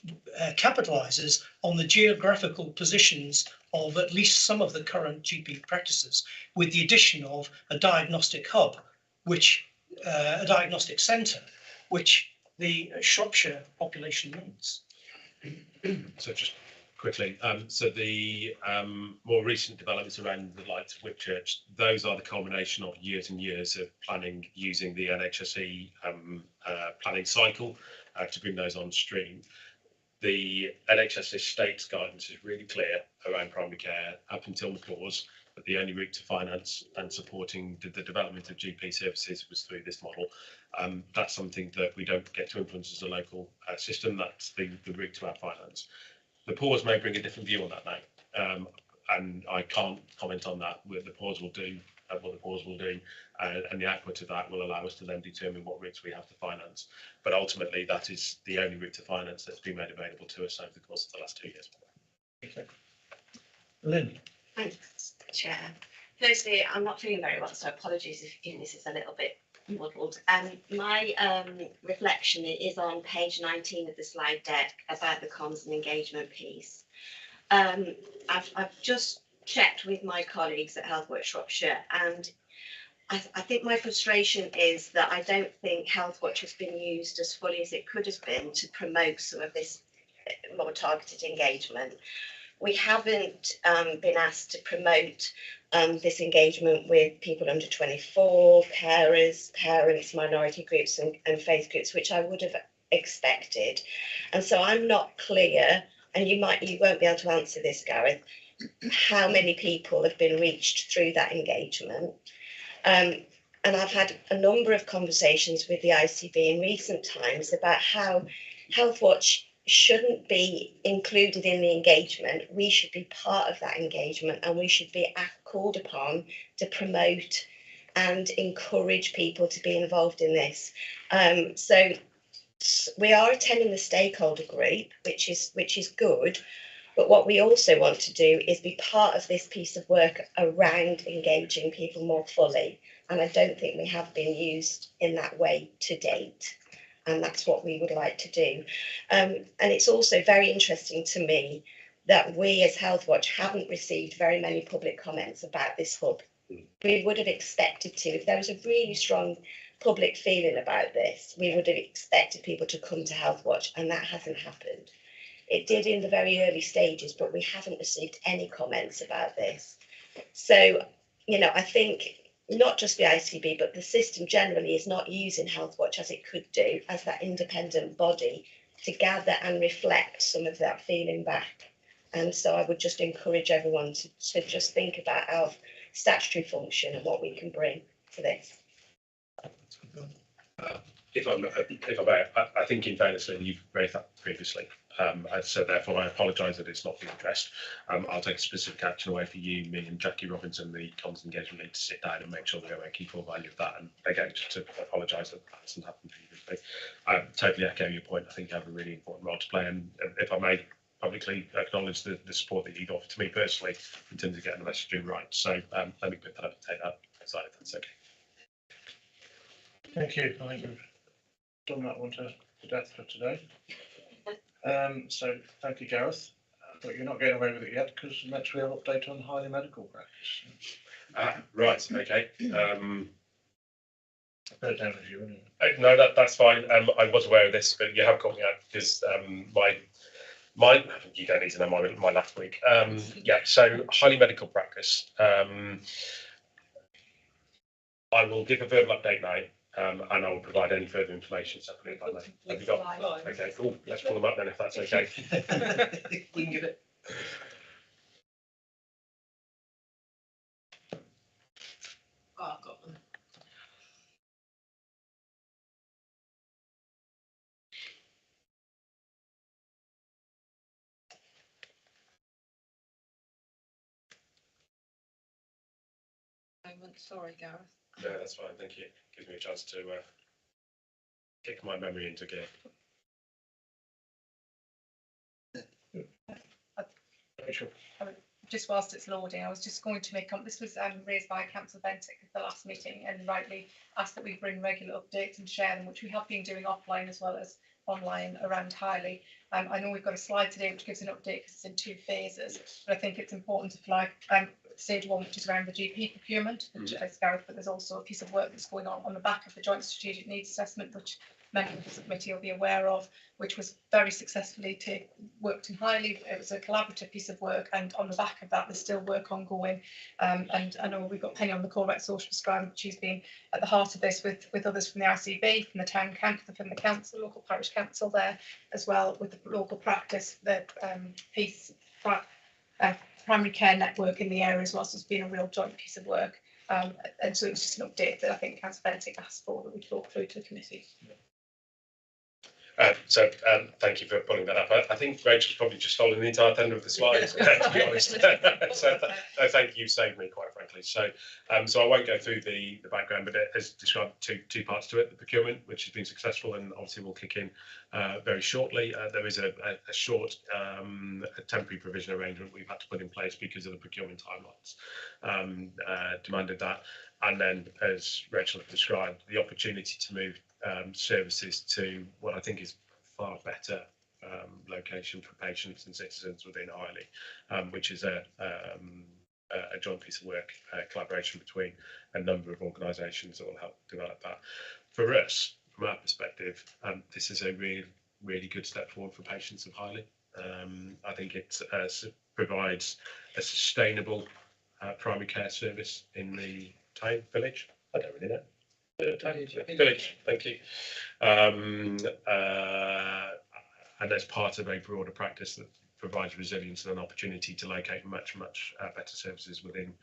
capitalises on the geographical positions of at least some of the current GP practices, with the addition of a diagnostic hub, which a diagnostic centre, which the Shropshire population needs. So just quickly, so the more recent developments around the likes of Whitchurch, those are the culmination of years and years of planning using the NHSE planning cycle to bring those on stream. The NHS estates guidance is really clear around primary care up until the pause, but the only route to finance and supporting the development of GP services was through this model. That's something that we don't get to influence as a local system. That's the route to our finance. The pause may bring a different view on that now, and I can't comment on that. What the pause will do, and the output of that will allow us to then determine what routes we have to finance. But ultimately, that is the only route to finance that's been made available to us over the course of the last 2 years. Okay. Lynn. Thanks, Chair. Firstly, I'm not feeling very well, so apologies if this is a little bit muddled. My reflection is on page 19 of the slide deck about the comms and engagement piece. I've just checked with my colleagues at Healthwatch Shropshire, and I think my frustration is that I don't think Healthwatch has been used as fully as it could have been to promote some of this more targeted engagement. We haven't been asked to promote this engagement with people under 24, carers, parents, minority groups and faith groups, which I would have expected. And so I'm not clear, and you won't be able to answer this, Gareth, how many people have been reached through that engagement. And I've had a number of conversations with the ICB in recent times about how Healthwatch shouldn't be included in the engagement. We should be part of that engagement, and we should be called upon to promote and encourage people to be involved in this. So we are attending the stakeholder group, which is good. But what we also want to do is be part of this piece of work around engaging people more fully. And I don't think we have been used in that way to date. And that's what we would like to do. And it's also very interesting to me that we as Healthwatch haven't received very many public comments about this hub. We would have expected to. If there was a really strong public feeling about this, we would have expected people to come to Healthwatch, and that hasn't happened. It did in the very early stages, but we haven't received any comments about this. So, I think not just the ICB, but the system generally is not using Healthwatch as it could do, as that independent body to gather and reflect some of that feeling back. And so I would just encourage everyone to just think about our statutory function and what we can bring to this. If I may, I think in fairness, you've raised that previously. So therefore, I apologise that it's not been addressed. I'll take specific action away for you, me and Jackie Robinson, the comms engagement lead, to sit down and make sure that we keep full value of that. And again, just to apologise that that hasn't happened previously. I totally echo your point. I think you have a really important role to play. And if I may publicly acknowledge the support that you've offered to me personally in terms of getting the messaging right. So let me put that up and take that aside if that's okay. Thank you. I think we've done that one to death for today. So thank you, Gareth. But you're not getting away with it yet, because next we have an update on highly medical practice. Right. Okay. Go down with you anyway. No, that's fine. I was aware of this, but you have caught me out because my you don't need to know my last week. Yeah. So highly medical practice. I will give a verbal update now. And I will provide any further information separately if I may. Have you got? Okay, cool. Let's pull them up then if that's okay. We can give it. Oh, I've got them. moment. Sorry, Gareth. No, that's fine. Thank you. Gives me a chance to kick my memory into gear. Rachel. Just whilst it's loading, I was just going to make this was raised by Councillor Bentic at the last meeting and rightly asked that we bring regular updates and share them, which we have been doing offline as well as online around Highley. I know we've got a slide today which gives an update because it's in 2 phases, but I think it's important to flag stage 1, which is around the GP procurement, which as Gareth, but there's also a piece of work that's going on the back of the Joint Strategic Needs Assessment, which many of the committee will be aware of, which was very successfully worked in Highley. It was a collaborative piece of work, and on the back of that, there's still work ongoing. And I know we've got Penny on the call about social prescribing. She's been at the heart of this with others from the RCB, from the town council, from the council, local parish council there as well, with the local practice, the primary care network in the area as well. So it's been a real joint piece of work. And so it's just an update that I think Councillor Bentic asked for that we talk through to the committee. Thank you for pulling that up. I think Rachel's probably just stolen the entire thunder of the slides, to be honest. Thank you, saved me, quite frankly. So I won't go through the background, but it has described two parts to it: the procurement, which has been successful, and obviously will kick in very shortly. There is a short temporary provision arrangement we've had to put in place because of the procurement timelines demanded that. And then, as Rachel described, the opportunity to move services to what I think is far better location for patients and citizens within Highley, which is a joint piece of work, collaboration between a number of organisations that will help develop that. For us, from our perspective, this is a really good step forward for patients of Highley. I think it provides a sustainable primary care service in the town village. I don't really know. Village, thank you. And as part of a broader practice that provides resilience and an opportunity to locate much better services within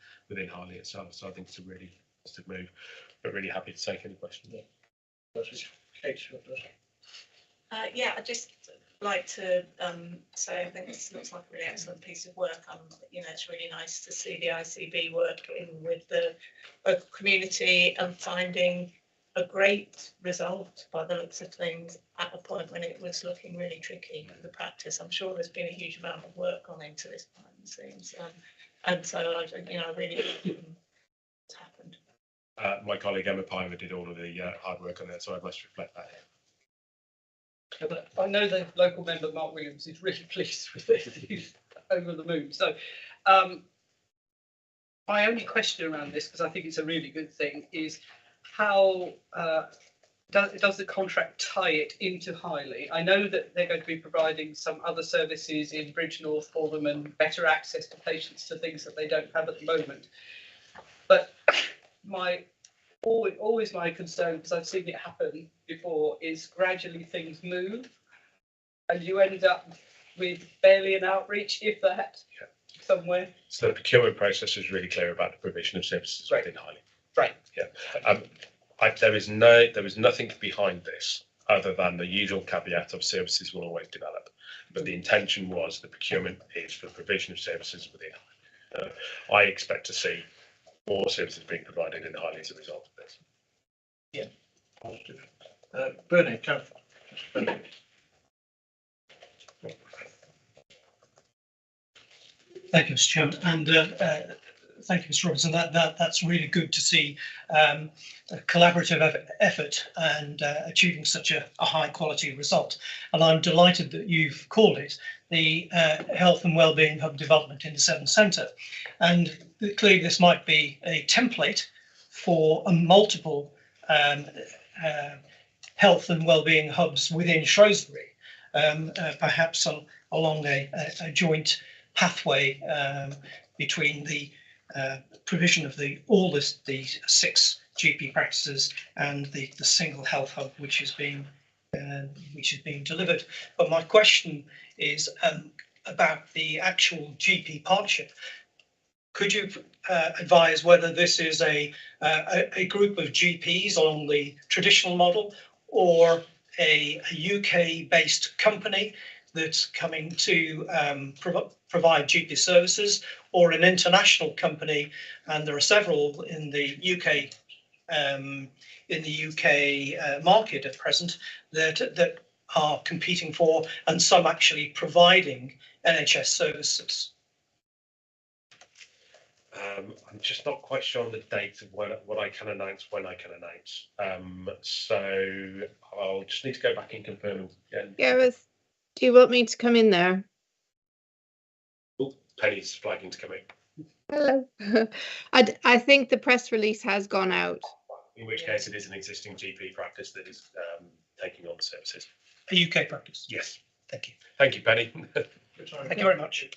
Highley itself. So I think it's a really positive move, but really happy to take any questions. Yeah, I'd just like to say I think this looks like a really excellent piece of work. It's really nice to see the ICB working with the local community and finding a great result by the looks of things at a point when it was looking really tricky for the practice. I'm sure there's been a huge amount of work gone into this behind the scenes, and so I really it's happened. My colleague Emma Piver did all of the hard work on that, so I must reflect that here. But I know the local member Mark Williams is really pleased with this. He's over the moon. So my only question around this, because I think it's a really good thing, is how does the contract tie it into Highley? I know that they're going to be providing some other services in Bridgnorth for them and better access to patients to things that they don't have at the moment. But always my concern, because I've seen it happen before, is gradually things move and you end up with barely an outreach, if that, somewhere. So the procurement process is really clear about the provision of services within Highley. Right. Yeah. There is nothing behind this other than the usual caveat of services will always develop. But the intention was the procurement is for the provision of services within Highley. I expect to see more services being provided in Highley as a result of this. Yeah, positive. Bernie, Thank you, Mr. Chairman, and thank you, Mr. Robinson. That's really good to see a collaborative effort and achieving such a high quality result. And I'm delighted that you've called it the Health and Wellbeing Hub Development in the Severn Centre. And clearly this might be a template for multiple health and wellbeing hubs within Shrewsbury, perhaps along a joint pathway between the provision of the 6 GP practices and the single health hub which is being delivered. But my question is about the actual GP partnership. Could you advise whether this is a group of GPs along the traditional model or a UK-based company that's coming to provide GP services, or an international company, and there are several in the UK market at present that are competing for, and some actually providing NHS services. I'm just not quite sure on the date of what I can announce, when I can announce. So I'll just need to go back and confirm again. Gareth, do you want me to come in there? Oh, Penny's flagging to come in. Hello. I think the press release has gone out. In which case, it is an existing GP practice that is taking on the services. A UK practice. Yes. Thank you. Thank you, Penny. Thank you very much.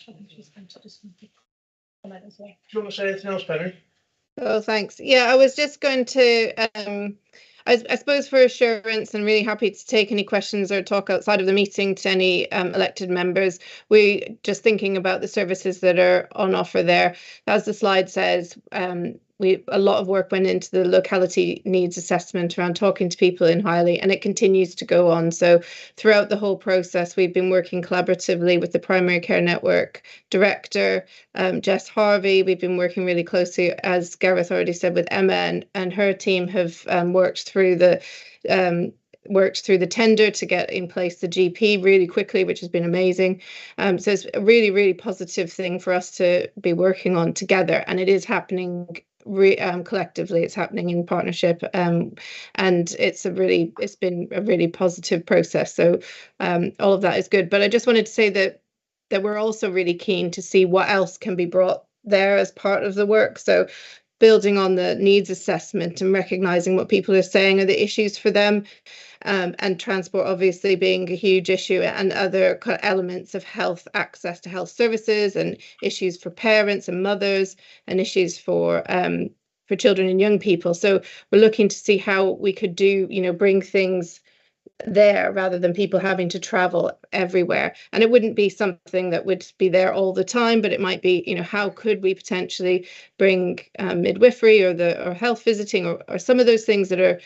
I think she's going to just comment as well. Do you want to say anything else, Penny? Oh, thanks. Yeah, I was just going to, I suppose for assurance, and really happy to take any questions or talk outside of the meeting to any elected members. We just thinking about the services that are on offer there. As the slide says, a lot of work went into the locality needs assessment around talking to people in Highley, and it continues to go on. So throughout the whole process, we've been working collaboratively with the Primary Care Network Director, Jess Harvey. We've been working really closely, as Gareth already said, with Emma and her team have worked through the tender to get in place the GP really quickly, which has been amazing. So it's a really, really positive thing for us to be working on together, and it is happening collectively. It's happening in partnership, and it's been a really positive process. So all of that is good. But I just wanted to say that we're also really keen to see what else can be brought there as part of the work. So building on the needs assessment and recognising what people are saying are the issues for them, and transport obviously being a huge issue, and other elements of health, access to health services, and issues for parents and mothers, and issues for children and young people. So we're looking to see how we could bring things there rather than people having to travel everywhere. And it wouldn't be something that would be there all the time, but it might be, how could we potentially bring midwifery or health visiting or some of those things that are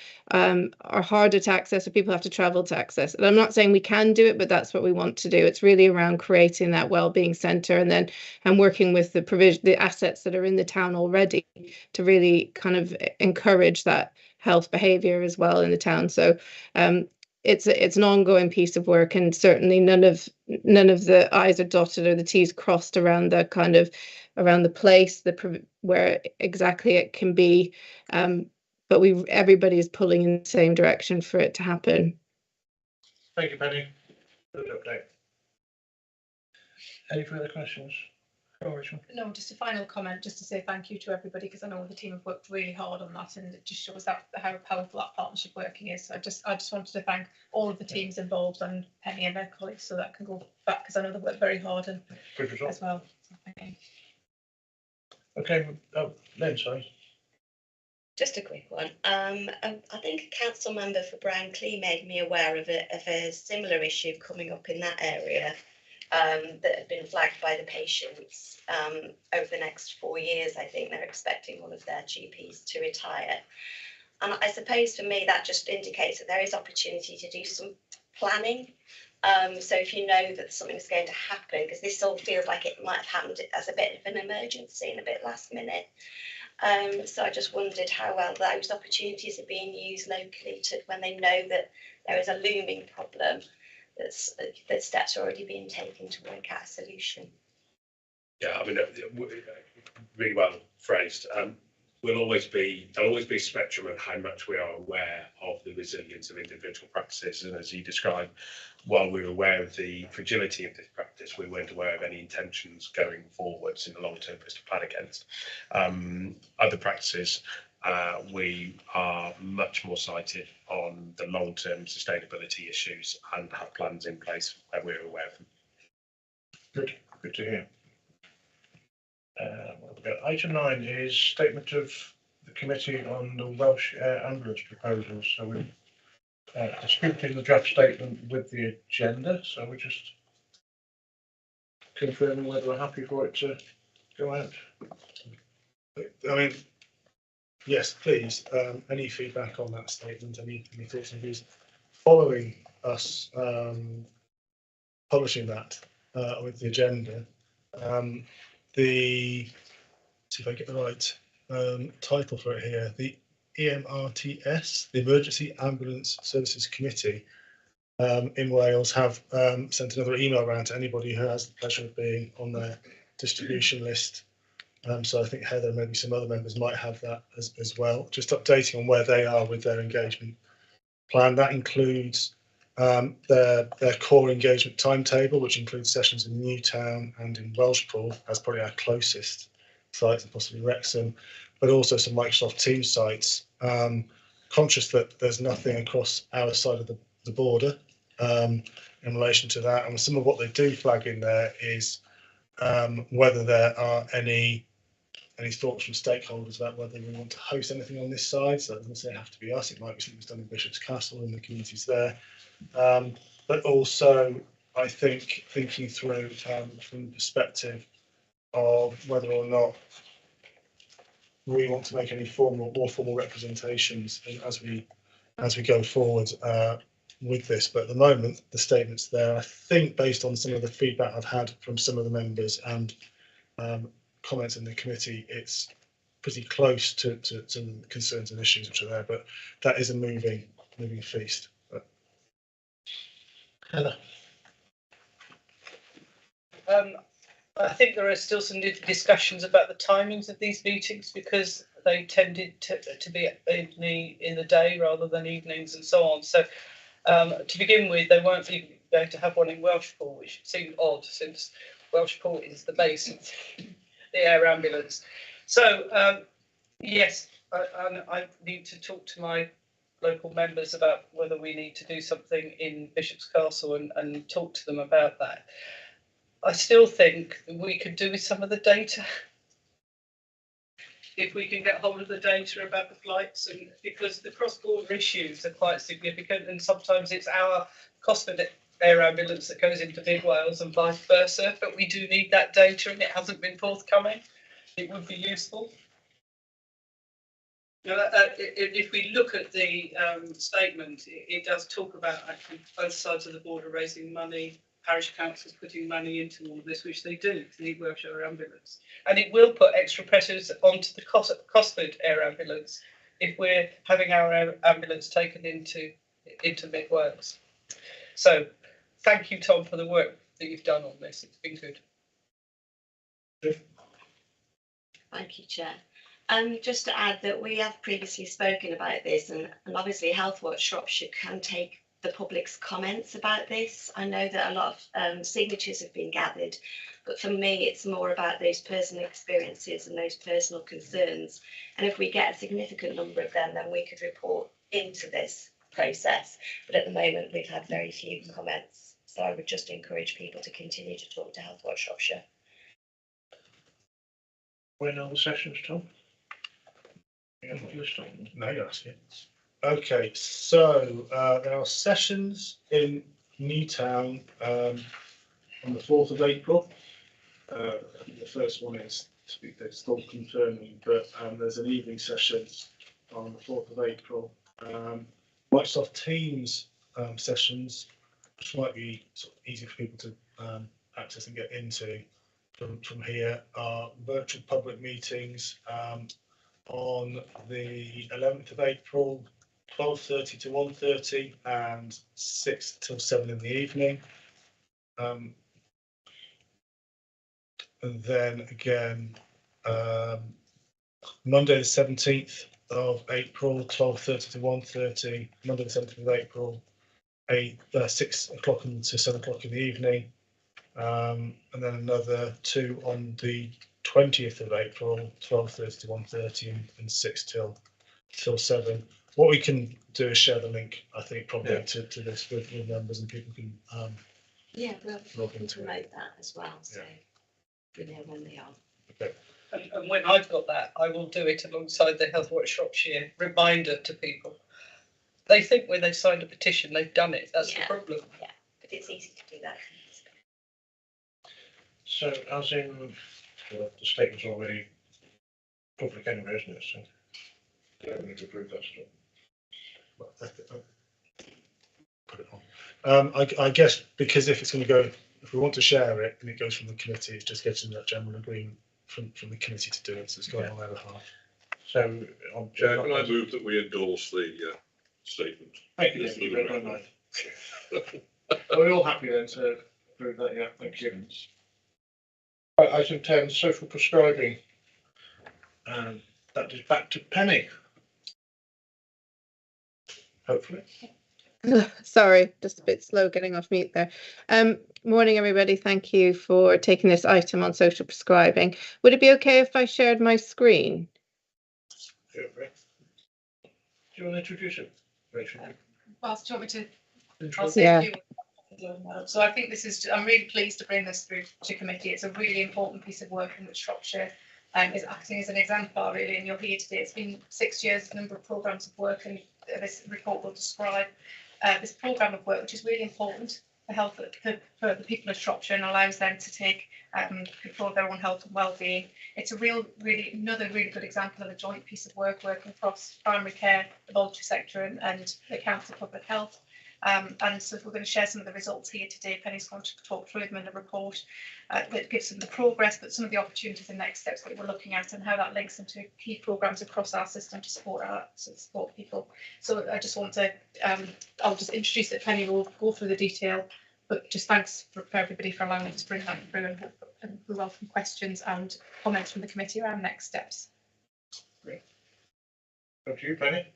harder to access, or people have to travel to access. And I'm not saying we can do it, but that's what we want to do. It's really around creating that wellbeing centre, and working with the assets that are in the town already to really kind of encourage that health behaviour as well in the town. So it's an ongoing piece of work, and certainly none of the I's are dotted or the T's crossed around the place, where exactly it can be. But everybody is pulling in the same direction for it to happen. Thank you, Penny. Good update. Any further questions? No, just a final comment, just to say thank you to everybody, because I know the team have worked really hard on that, and it just shows how powerful that partnership working is. So I just wanted to thank all of the teams involved, and Penny and their colleagues, so that can go back, because I know they worked very hard and good result as well. So, thank you. Okay, Lynn, sorry. Just a quick one. I think a council member for Brown-Clee made me aware of a similar issue coming up in that area. That had been flagged by the patients. Over the next 4 years, I think they're expecting one of their GPs to retire. And I suppose for me, that just indicates that there is opportunity to do some planning. So if you know that something's going to happen, because this all feels like it might have happened as a bit of an emergency and a bit last minute. So I just wondered how well those opportunities are being used locally when they know that there is a looming problem. That steps are already being taken to work out a solution. Yeah, I mean, really well phrased. There'll always be a spectrum of how much we are aware of the resilience of individual practices. And as you described, while we were aware of the fragility of this practice, we weren't aware of any intentions going forwards in the long term for us to plan against. Other practices, we are much more sighted on the long-term sustainability issues and have plans in place where we're aware of them. Good to hear. Item 9 is statement of the committee on the Welsh Air Ambulance proposals. So we're distributing the draft statement with the agenda. So we're just confirming whether we're happy for it to go out. I mean, yes, please, any feedback on that statement, any thoughts and views following us publishing that with the agenda. See if I get the right title for it here, the EMRTS, the Emergency Ambulance Services Committee in Wales, have sent another email around to anybody who has the pleasure of being on their distribution list. So I think Heather, maybe some other members might have that as well, just updating on where they are with their engagement plan. That includes their core engagement timetable, which includes sessions in Newtown and in Welshpool as probably our closest sites, and possibly Wrexham, but also some Microsoft Teams sites. Conscious that there's nothing across our side of the border in relation to that, and some of what they do flag in there is whether there are any thoughts from stakeholders about whether we want to host anything on this side. So that doesn't necessarily have to be us, it might be something that's done in Bishop's Castle and the communities there. But also, I think, thinking through from the perspective of whether or not we want to make any more formal representations as we go forward with this. But at the moment, the statement's there. I think based on some of the feedback I've had from some of the members and comments in the committee, it's pretty close to the concerns and issues which are there. But that is a moving feast. But Heather. I think there are still some discussions about the timings of these meetings, because they tended to be in the day rather than evenings and so on. So to begin with, they weren't even going to have one in Welshpool, which seemed odd since Welshpool is the base of the air ambulance. So yes, I need to talk to my local members about whether we need to do something in Bishop's Castle and talk to them about that. I still think we could do with some of the data. If we can get hold of the data about the flights, and because the cross-border issues are quite significant, and sometimes it's our Cosford air ambulance that goes into Mid Wales and vice versa, but we do need that data and it hasn't been forthcoming. It would be useful. If we look at the statement, it does talk about actually both sides of the border raising money, parish councils putting money into all of this, which they do to the Wiltshire ambulance. And it will put extra pressures onto the Cosford air ambulance if we're having our ambulance taken into Mid Wales. So thank you, Tom, for the work that you've done on this. It's been good. Thank you, Chair. Just to add that we have previously spoken about this, and obviously Healthwatch Shropshire can take the public's comments about this. I know that a lot of signatures have been gathered, but for me it's more about those personal experiences and those personal concerns. And if we get a significant number of them, then we could report into this process. But at the moment we've had very few comments. So I would just encourage people to continue to talk to Healthwatch Shropshire. When are the sessions, Tom? No, you're asking. Okay, so there are sessions in Newtown on the 4th of April. The first one is they're still confirming, but there's an evening session on the 4th of April. Microsoft Teams sessions, which might be sort of easy for people to access and get into from here, are virtual public meetings on the 11th of April, 12:30 to 1:30 and 6 till 7 in the evening. And then again, Monday the 17th of April, 12:30 to 1:30, Monday the 17th of April, 6 o'clock to 7 o'clock in the evening. And then another 2 on the 20th of April, 12:30 to 1:30 and 6 till 7. What we can do is share the link, I think, probably to this with members, and people can Yeah, we'll log into promote that as well, so we know when they are. Okay. And when I've got that, I will do it alongside the Healthwatch Shropshire reminder to people. They think when they've signed a petition, they've done it. That's the problem. Yeah, but it's easy to do that. So, as in, the statement's already public anyway, isn't it? So, Don't need to approve that stuff. Put it on. I guess because if it's going to go, if we want to share it and it goes from the committee, it's just getting that general agreement from the committee to do it. So it's going on their behalf. So, Can I move that we endorse the statement? thank you, David, very, very nice. Are we all happy then to approve that? Yeah, thank you. Right, item 10, social prescribing. That is back to Penny. Hopefully. Sorry, just a bit slow getting off mute there. Morning, everybody. Thank you for taking this item on social prescribing. Would it be okay if I shared my screen? Feel free. Do you want to introduce it, Rachel? Whilst, do you want me to? Intro? I'll say Yeah. a few words. So I think this is, I'm really pleased to bring this through to committee. It's a really important piece of work in which Shropshire is acting as an exemplar, really, and you're here today. It's been 6 years, a number of programmes of work, and this report will describe this programme of work, which is really important for health for the people of Shropshire and allows them to take control of their own health and well-being. It's a another really good example of a joint piece of work working across primary care, the voluntary sector, and the Council of Public Health. And so we're going to share some of the results here today. Penny's going to talk through them in the report that gives them the progress, but some of the opportunities and next steps that we're looking at and how that links into key programmes across our system to support people. So I just want to, I'll just introduce it. Penny will go through the detail, but just thanks for everybody for allowing us to bring that through, and we welcome questions and comments from the committee around next steps. Great. Up to you, Penny.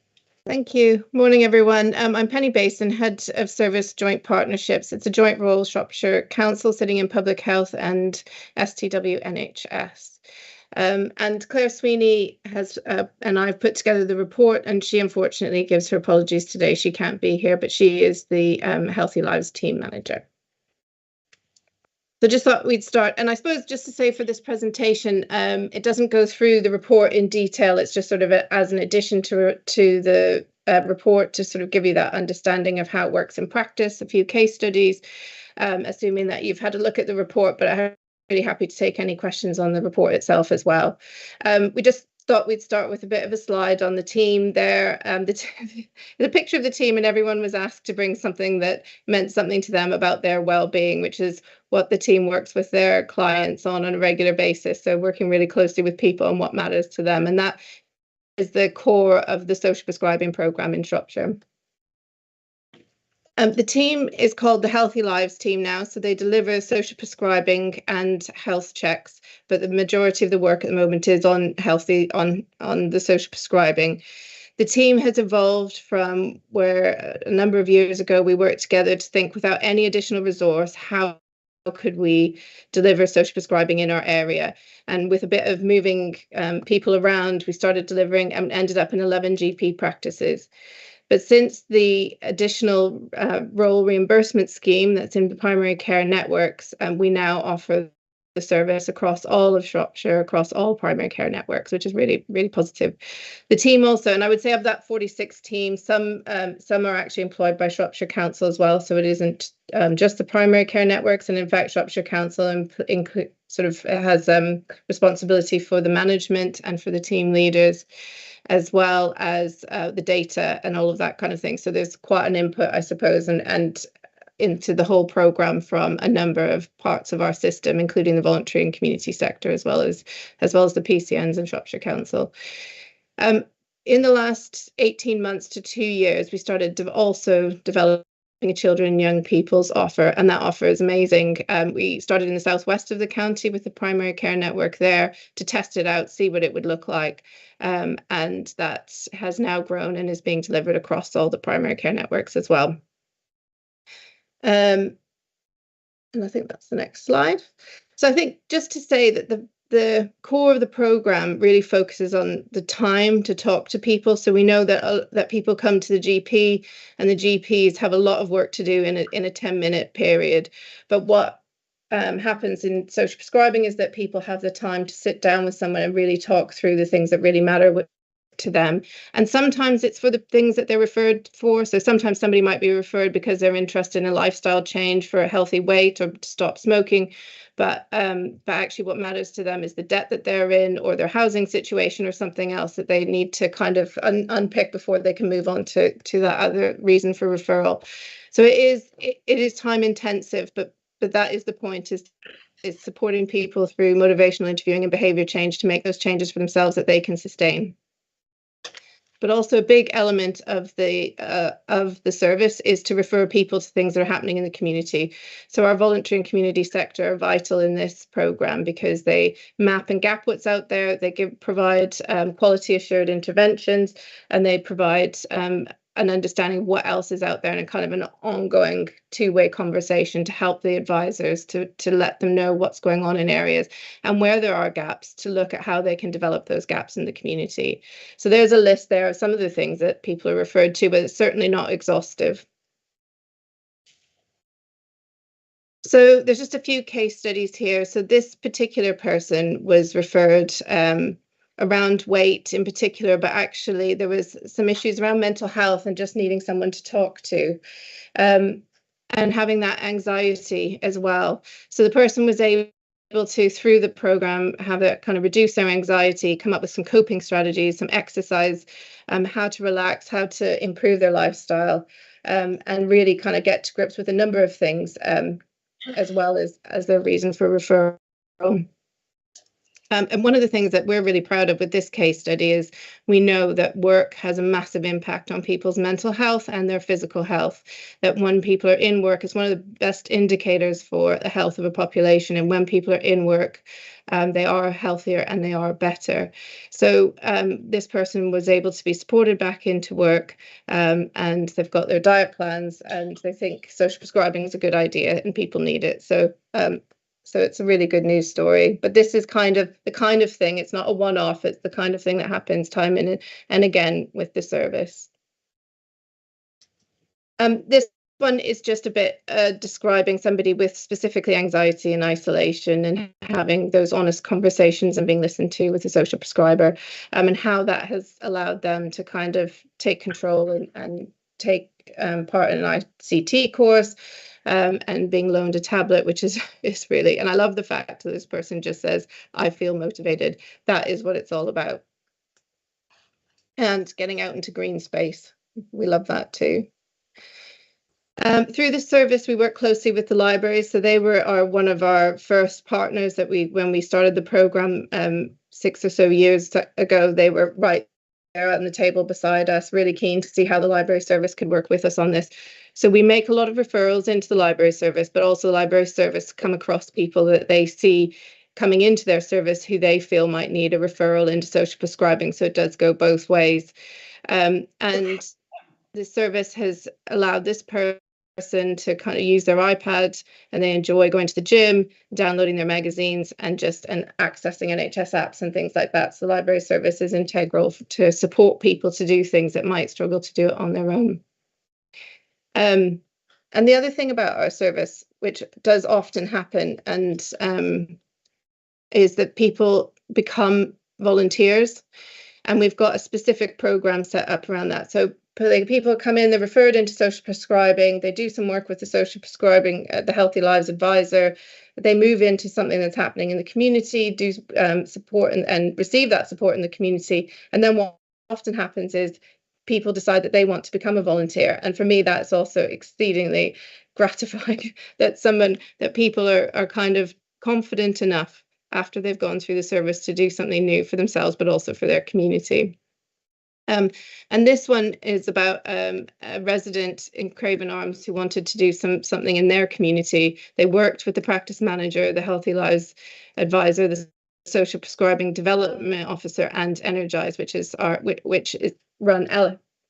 Thank you. Morning, everyone. I'm Penny Basin, Head of Service Joint Partnerships. It's a joint role, Shropshire Council sitting in Public Health and STW NHS. And Claire Sweeney has and I've put together the report, and she unfortunately gives her apologies today. She can't be here, but she is the Healthy Lives team manager. So just thought we'd start, and I suppose just to say for this presentation, it doesn't go through the report in detail. It's just sort of as an addition to the report to sort of give you that understanding of how it works in practice, a few case studies, assuming that you've had a look at the report, but I'm really happy to take any questions on the report itself as well. We just thought we'd start with a bit of a slide on the team there. The picture of the team, and everyone was asked to bring something that meant something to them about their well-being, which is what the team works with their clients on a regular basis. So working really closely with people and what matters to them. And that is the core of the social prescribing programme in Shropshire. The team is called the Healthy Lives team now, so they deliver social prescribing and health checks, but the majority of the work at the moment is on the social prescribing. The team has evolved from where a number of years ago we worked together to think, without any additional resource, how could we deliver social prescribing in our area? And with a bit of moving people around, we started delivering and ended up in 11 GP practices. But since the additional role reimbursement scheme that's in the primary care networks, we now offer the service across all of Shropshire, across all primary care networks, which is really, really positive. The team also, and I would say of that 46 teams, some are actually employed by Shropshire Council as well. So it isn't just the primary care networks. And in fact, Shropshire Council sort of has responsibility for the management and for the team leaders, as well as the data and all of that kind of thing. So there's quite an input, I suppose, and into the whole programme from a number of parts of our system, including the voluntary and community sector, as well as the PCNs and Shropshire Council. In the last 18 months to 2 years, we started also developing a children and young people's offer, and that offer is amazing. We started in the southwest of the county with the primary care network there to test it out, see what it would look like, and that has now grown and is being delivered across all the primary care networks as well. And I think that's the next slide. So I think just to say that the core of the programme really focuses on the time to talk to people. So we know that people come to the GP, and the GPs have a lot of work to do in a 10-minute period. But what happens in social prescribing is that people have the time to sit down with someone and really talk through the things that really matter to them. And sometimes it's for the things that they're referred for. So sometimes somebody might be referred because they're interested in a lifestyle change for a healthy weight or to stop smoking. But actually what matters to them is the debt that they're in or their housing situation or something else that they need to kind of unpick before they can move on to that other reason for referral. So it is time intensive, but that is the point, is supporting people through motivational interviewing and behavior change to make those changes for themselves that they can sustain. But also a big element of the service is to refer people to things that are happening in the community. So our voluntary and community sector are vital in this programme because they map and gap what's out there. They provide quality assured interventions, and they provide an understanding of what else is out there, and a kind of an ongoing two-way conversation to help the advisors to let them know what's going on in areas and where there are gaps, to look at how they can develop those gaps in the community. So there's a list there of some of the things that people are referred to, but it's certainly not exhaustive. So there's just a few case studies here. So this particular person was referred around weight in particular, but actually there was some issues around mental health and just needing someone to talk to, and having that anxiety as well. So the person was able to, through the program, have it kind of reduce their anxiety, come up with some coping strategies, some exercise, how to relax, how to improve their lifestyle, and really kind of get to grips with a number of things, as well as their reason for referral. And one of the things that we're really proud of with this case study is we know that work has a massive impact on people's mental health and their physical health, that when people are in work, it's one of the best indicators for the health of a population. And when people are in work, they are healthier and they are better. So this person was able to be supported back into work, and they've got their diet plans, and they think social prescribing is a good idea and people need it. So it's a really good news story. But this is kind of the kind of thing, it's not a one-off, it's the kind of thing that happens time in and again with the service. This one is just a bit describing somebody with specifically anxiety and isolation, and having those honest conversations and being listened to with a social prescriber, and how that has allowed them to kind of take control and take part in an ICT course, and being loaned a tablet, which is really, and I love the fact that this person just says, I feel motivated. That is what it's all about. And getting out into green space. We love that too. Through this service, we work closely with the libraries. So they were one of our first partners that when we started the programme 6 or so years ago, they were right there on the table beside us, really keen to see how the library service could work with us on this. So we make a lot of referrals into the library service, but also the library service come across people that they see coming into their service who they feel might need a referral into social prescribing. So it does go both ways. And the service has allowed this person to kind of use their iPad, and they enjoy going to the gym, downloading their magazines, and accessing NHS apps and things like that. So the library service is integral to support people to do things that might struggle to do it on their own. And the other thing about our service, which does often happen, and is that people become volunteers, and we've got a specific program set up around that. So people come in, they're referred into social prescribing, they do some work with the social prescribing, the Healthy Lives advisor, they move into something that's happening in the community, do support and receive that support in the community. And then what often happens is people decide that they want to become a volunteer. And for me, that's also exceedingly gratifying that people are kind of confident enough after they've gone through the service to do something new for themselves, but also for their community. And this one is about a resident in Craven Arms who wanted to do something in their community. They worked with the practice manager, the Healthy Lives advisor, the social prescribing development officer, and Energize, which is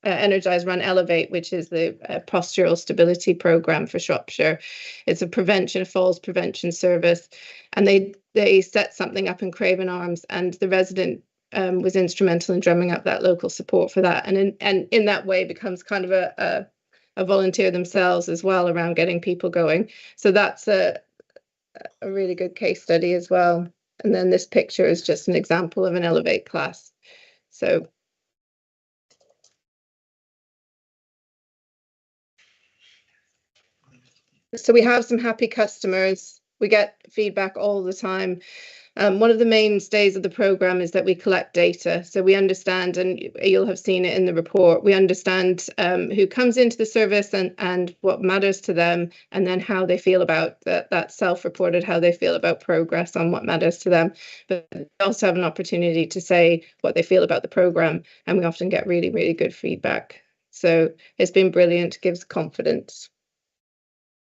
Energize Run Elevate, which is the postural stability program for Shropshire. It's a falls prevention service, and they set something up in Craven Arms, and the resident was instrumental in drumming up that local support for that, and in that way becomes kind of a volunteer themselves as well around getting people going. So that's a really good case study as well. And then this picture is just an example of an Elevate class. So So we have some happy customers. We get feedback all the time. One of the mainstays of the programme is that we collect data. So we understand, and you'll have seen it in the report, we understand who comes into the service and what matters to them, and then how they feel about that self-reported, how they feel about progress on what matters to them. But we also have an opportunity to say what they feel about the programme, and we often get really, really good feedback. So it's been brilliant, gives confidence.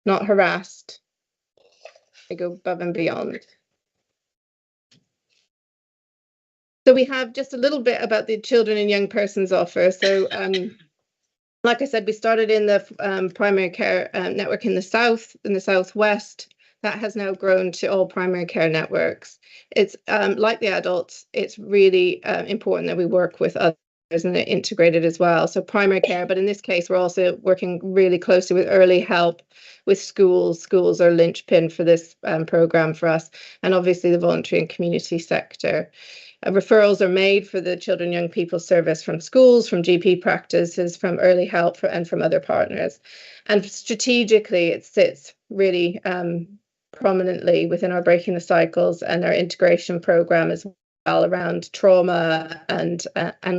Not harassed. I go above and beyond. So we have just a little bit about the children and young persons offer. So like I said, we started in the primary care network in the southwest. That has now grown to all primary care networks. It's like the adults, it's really important that we work with others and they're integrated as well. So primary care, but in this case, we're also working really closely with early help, with schools. Schools are linchpin for this programme for us, and obviously the voluntary and community sector. Referrals are made for the children and young people service from schools, from GP practices, from early help, and from other partners. And strategically, it sits really prominently within our Breaking the Cycles and our integration programme as well, around trauma and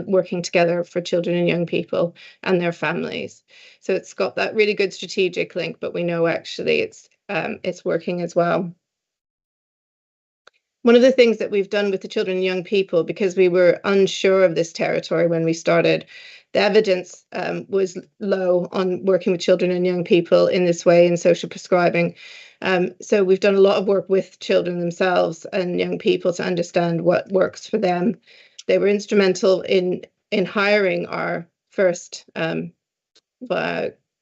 working together for children and young people and their families. So it's got that really good strategic link, but we know actually it's working as well. One of the things that we've done with the children and young people, because we were unsure of this territory when we started, the evidence was low on working with children and young people in this way in social prescribing. So we've done a lot of work with children themselves and young people to understand what works for them. They were instrumental in hiring our first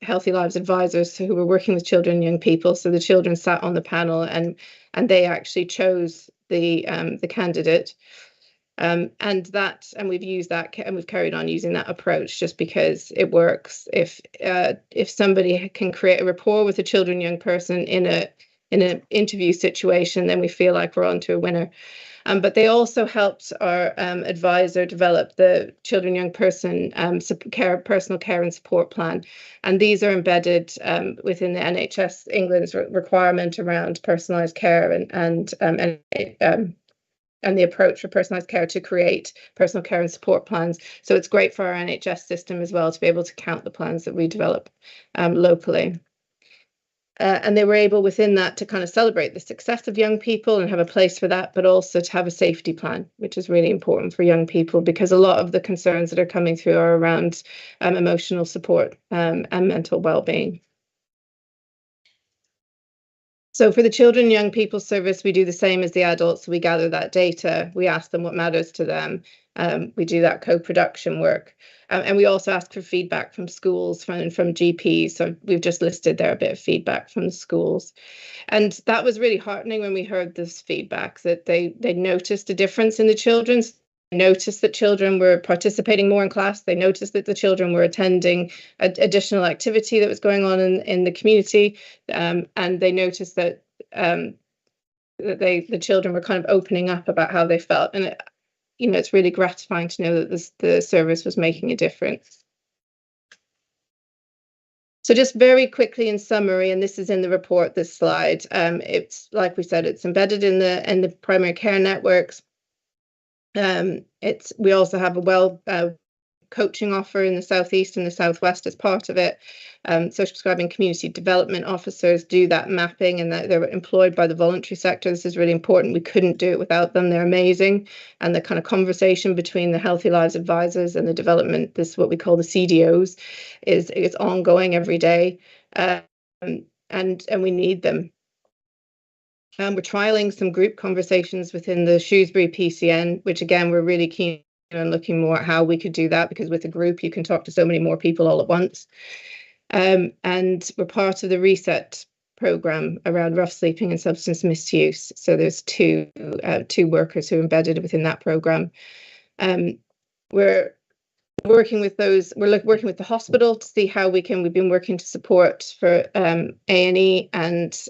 Healthy Lives advisors who were working with children and young people. So the children sat on the panel and they actually chose the candidate, and we've used that, and we've carried on using that approach just because it works. If somebody can create a rapport with a children and young person in an interview situation, then we feel like we're on to a winner. But they also helped our advisor develop the children and young person personal care and support plan. And these are embedded within the NHS England's requirement around personalised care and the approach for personalised care to create personal care and support plans. So it's great for our NHS system as well to be able to count the plans that we develop locally. And they were able within that to kind of celebrate the success of young people and have a place for that, but also to have a safety plan, which is really important for young people because a lot of the concerns that are coming through are around emotional support and mental well-being. So for the children and young people service, we do the same as the adults. We gather that data, we ask them what matters to them. We do that co-production work. And we also ask for feedback from schools, from GPs. So we've just listed there a bit of feedback from the schools. And that was really heartening when we heard this feedback, that they noticed a difference in the children. They noticed that children were participating more in class. They noticed that the children were attending additional activity that was going on in the community. And they noticed that the children were kind of opening up about how they felt. And it's really gratifying to know that the service was making a difference. So just very quickly in summary, and this is in the report, this slide, it's like we said, it's embedded in the primary care networks. We also have a coaching offer in the southeast and the southwest as part of it. Social prescribing community development officers do that mapping, and they're employed by the voluntary sector. This is really important. We couldn't do it without them. They're amazing. And the kind of conversation between the Healthy Lives advisors and the development, this is what we call the CDOs, is ongoing every day. And we need them. We're trialling some group conversations within the Shrewsbury PCN, which again, we're really keen on looking more at how we could do that, because with a group, you can talk to so many more people all at once. And we're part of the Reset programme around rough sleeping and substance misuse. So there's two workers who are embedded within that programme. We're working with those. We're working with the hospital to see how we've been working to support for A&E and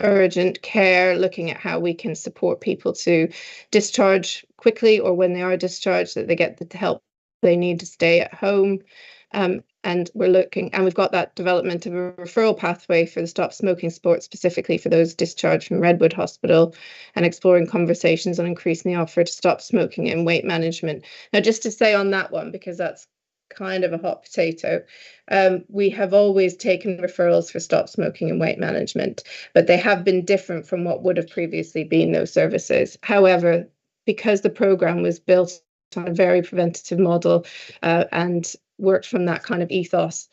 urgent care, looking at how we can support people to discharge quickly, or when they are discharged, that they get the help they need to stay at home. And we're looking, and we've got that development of a referral pathway for the Stop Smoking Sport, specifically for those discharged from Redwood Hospital, and exploring conversations on increasing the offer to stop smoking and weight management. Now, just to say on that one, because that's kind of a hot potato, we have always taken referrals for stop smoking and weight management, but they have been different from what would have previously been those services. However, because the program was built on a very preventative model and worked from that kind of ethos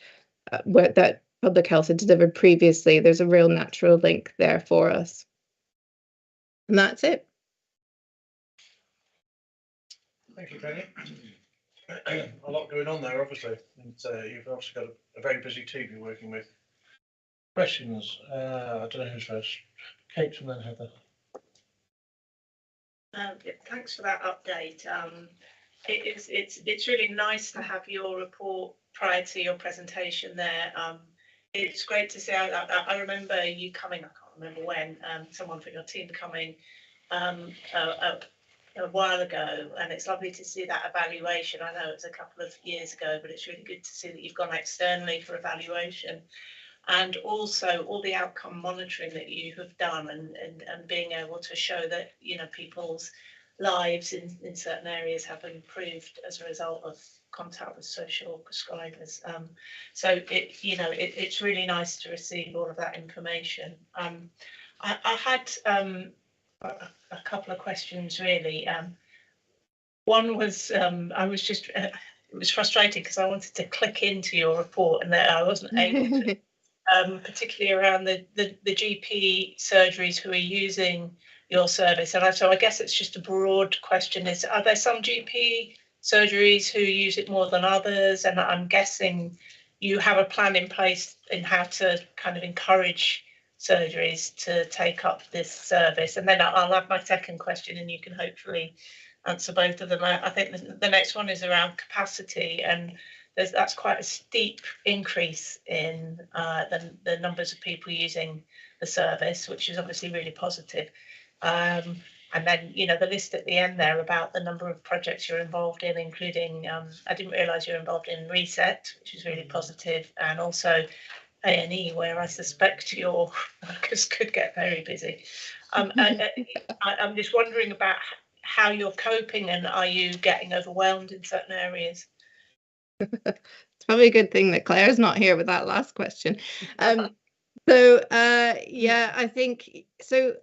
that public health had delivered previously, there's a real natural link there for us. And that's it. Thank you, Penny. A lot going on there, obviously. And you've obviously got a very busy team you're working with. Questions? I don't know who's first. Kate and then Heather. Thanks for that update. It's really nice to have your report prior to your presentation there. It's great to see. I remember you coming. I can't remember when. Someone from your team coming a while ago, and it's lovely to see that evaluation. I know it was a couple of years ago, but it's really good to see that you've gone externally for evaluation, and also all the outcome monitoring that you have done, and being able to show that, you know, people's lives in certain areas have improved as a result of contact with social prescribers. So it's really nice to receive all of that information. I had a couple of questions really. One was I was just it was frustrating because I wanted to click into your report and that I wasn't able to. Particularly around the GP surgeries who are using your service. And so I guess it's just a broad question, are there some GP surgeries who use it more than others? And I'm guessing you have a plan in place in how to kind of encourage surgeries to take up this service. And then I'll have my second question and you can hopefully answer both of them. I think the next one is around capacity, and that's quite a steep increase in the numbers of people using the service, which is obviously really positive. And then, you know, the list at the end there about the number of projects you're involved in, including, I didn't realise you're involved in Reset, which is really positive, and also A&E, where I suspect your workers could get very busy. I'm just wondering about how you're coping, and are you getting overwhelmed in certain areas? It's probably a good thing that Claire's not here with that last question. Yeah, I think so.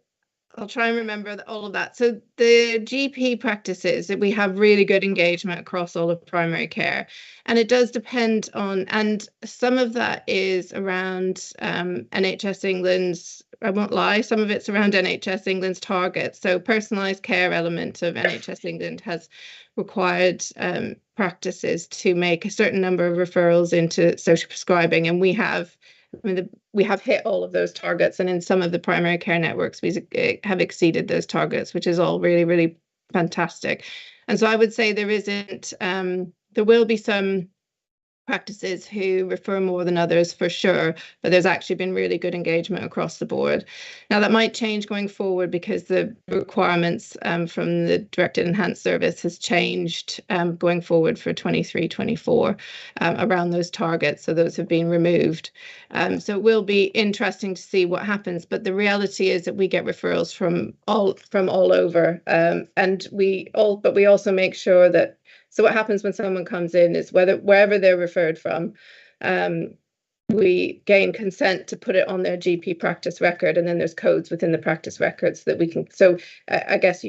I'll try and remember all of that. So the GP practices, we have really good engagement across all of primary care, and it does depend on, and some of that is around NHS England's, I won't lie, some of it's around NHS England's targets. So personalised care element of NHS England has required practices to make a certain number of referrals into social prescribing, and we have hit all of those targets, and in some of the primary care networks we have exceeded those targets, which is all really, really fantastic. And so I would say there will be some practices who refer more than others for sure, but there's actually been really good engagement across the board. Now that might change going forward because the requirements from the Directed Enhanced Service has changed going forward for 23-24 around those targets, so those have been removed. So it will be interesting to see what happens, but the reality is that we get referrals from all over, and we also make sure that, so what happens when someone comes in is wherever they're referred from, we gain consent to put it on their GP practice record, and then there's codes within the practice records that we can, so I guess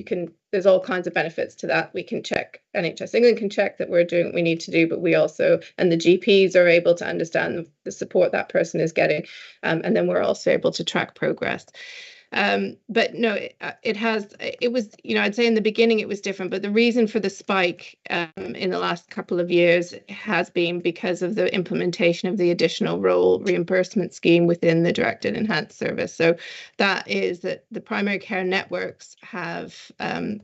there's all kinds of benefits to that. We can check, NHS England can check that we're doing what we need to do, but we also, and the GPs are able to understand the support that person is getting, and then we're also able to track progress. But no, it was, you know, I'd say in the beginning it was different, but the reason for the spike in the last couple of years has been because of the implementation of the additional role reimbursement scheme within the Directed Enhanced Service. So that is that the primary care networks have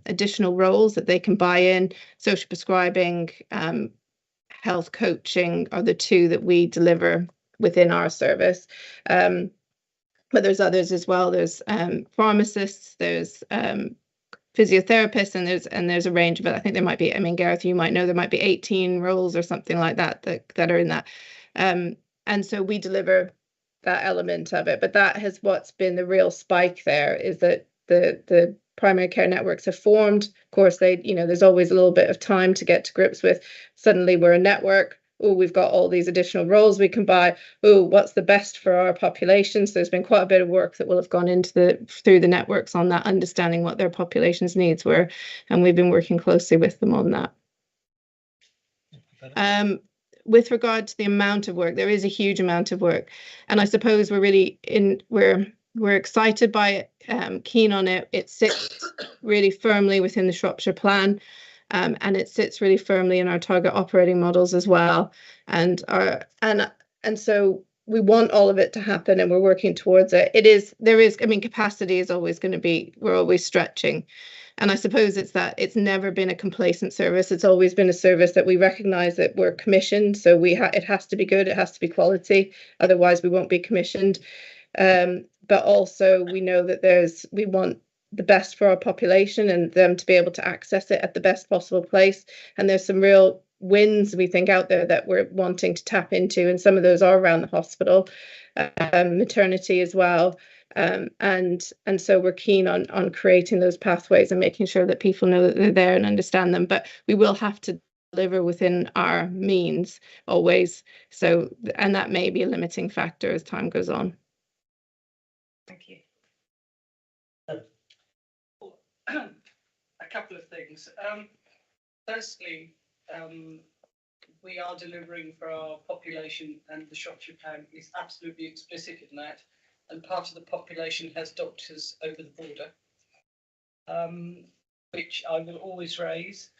additional roles that they can buy in. Social prescribing, health coaching are the two that we deliver within our service. But there's others as well. There's pharmacists, there's physiotherapists, and there's a range of it. I think there might be, I mean, Gareth, you might know, there might be 18 roles or something like that that are in that. And so we deliver that element of it. But that has what's been the real spike there, is that the primary care networks have formed. Of course, there's always a little bit of time to get to grips with. Suddenly we're a network. Oh, we've got all these additional roles we can buy. Oh, what's the best for our population? So there's been quite a bit of work that will have gone into through the networks on that, understanding what their population's needs were, and we've been working closely with them on that. With regard to the amount of work, there is a huge amount of work, and I suppose we're excited by it, keen on it. It sits really firmly within the Shropshire plan. And it sits really firmly in our target operating models as well. And so we want all of it to happen, and we're working towards it. I mean, capacity is always going to be, we're always stretching. And I suppose it's never been a complacent service. It's always been a service that we recognise that we're commissioned. So it has to be good, it has to be quality. Otherwise we won't be commissioned. But also we know that we want the best for our population and them to be able to access it at the best possible place. And there's some real wins, we think, out there that we're wanting to tap into, and some of those are around the hospital, maternity as well. And so we're keen on creating those pathways and making sure that people know that they're there and understand them. But we will have to deliver within our means always. So, and that may be a limiting factor as time goes on. Thank you. A couple of things. Firstly, we are delivering for our population, and the Shropshire plan is absolutely explicit in that. And part of the population has doctors over the border, which I will always raise.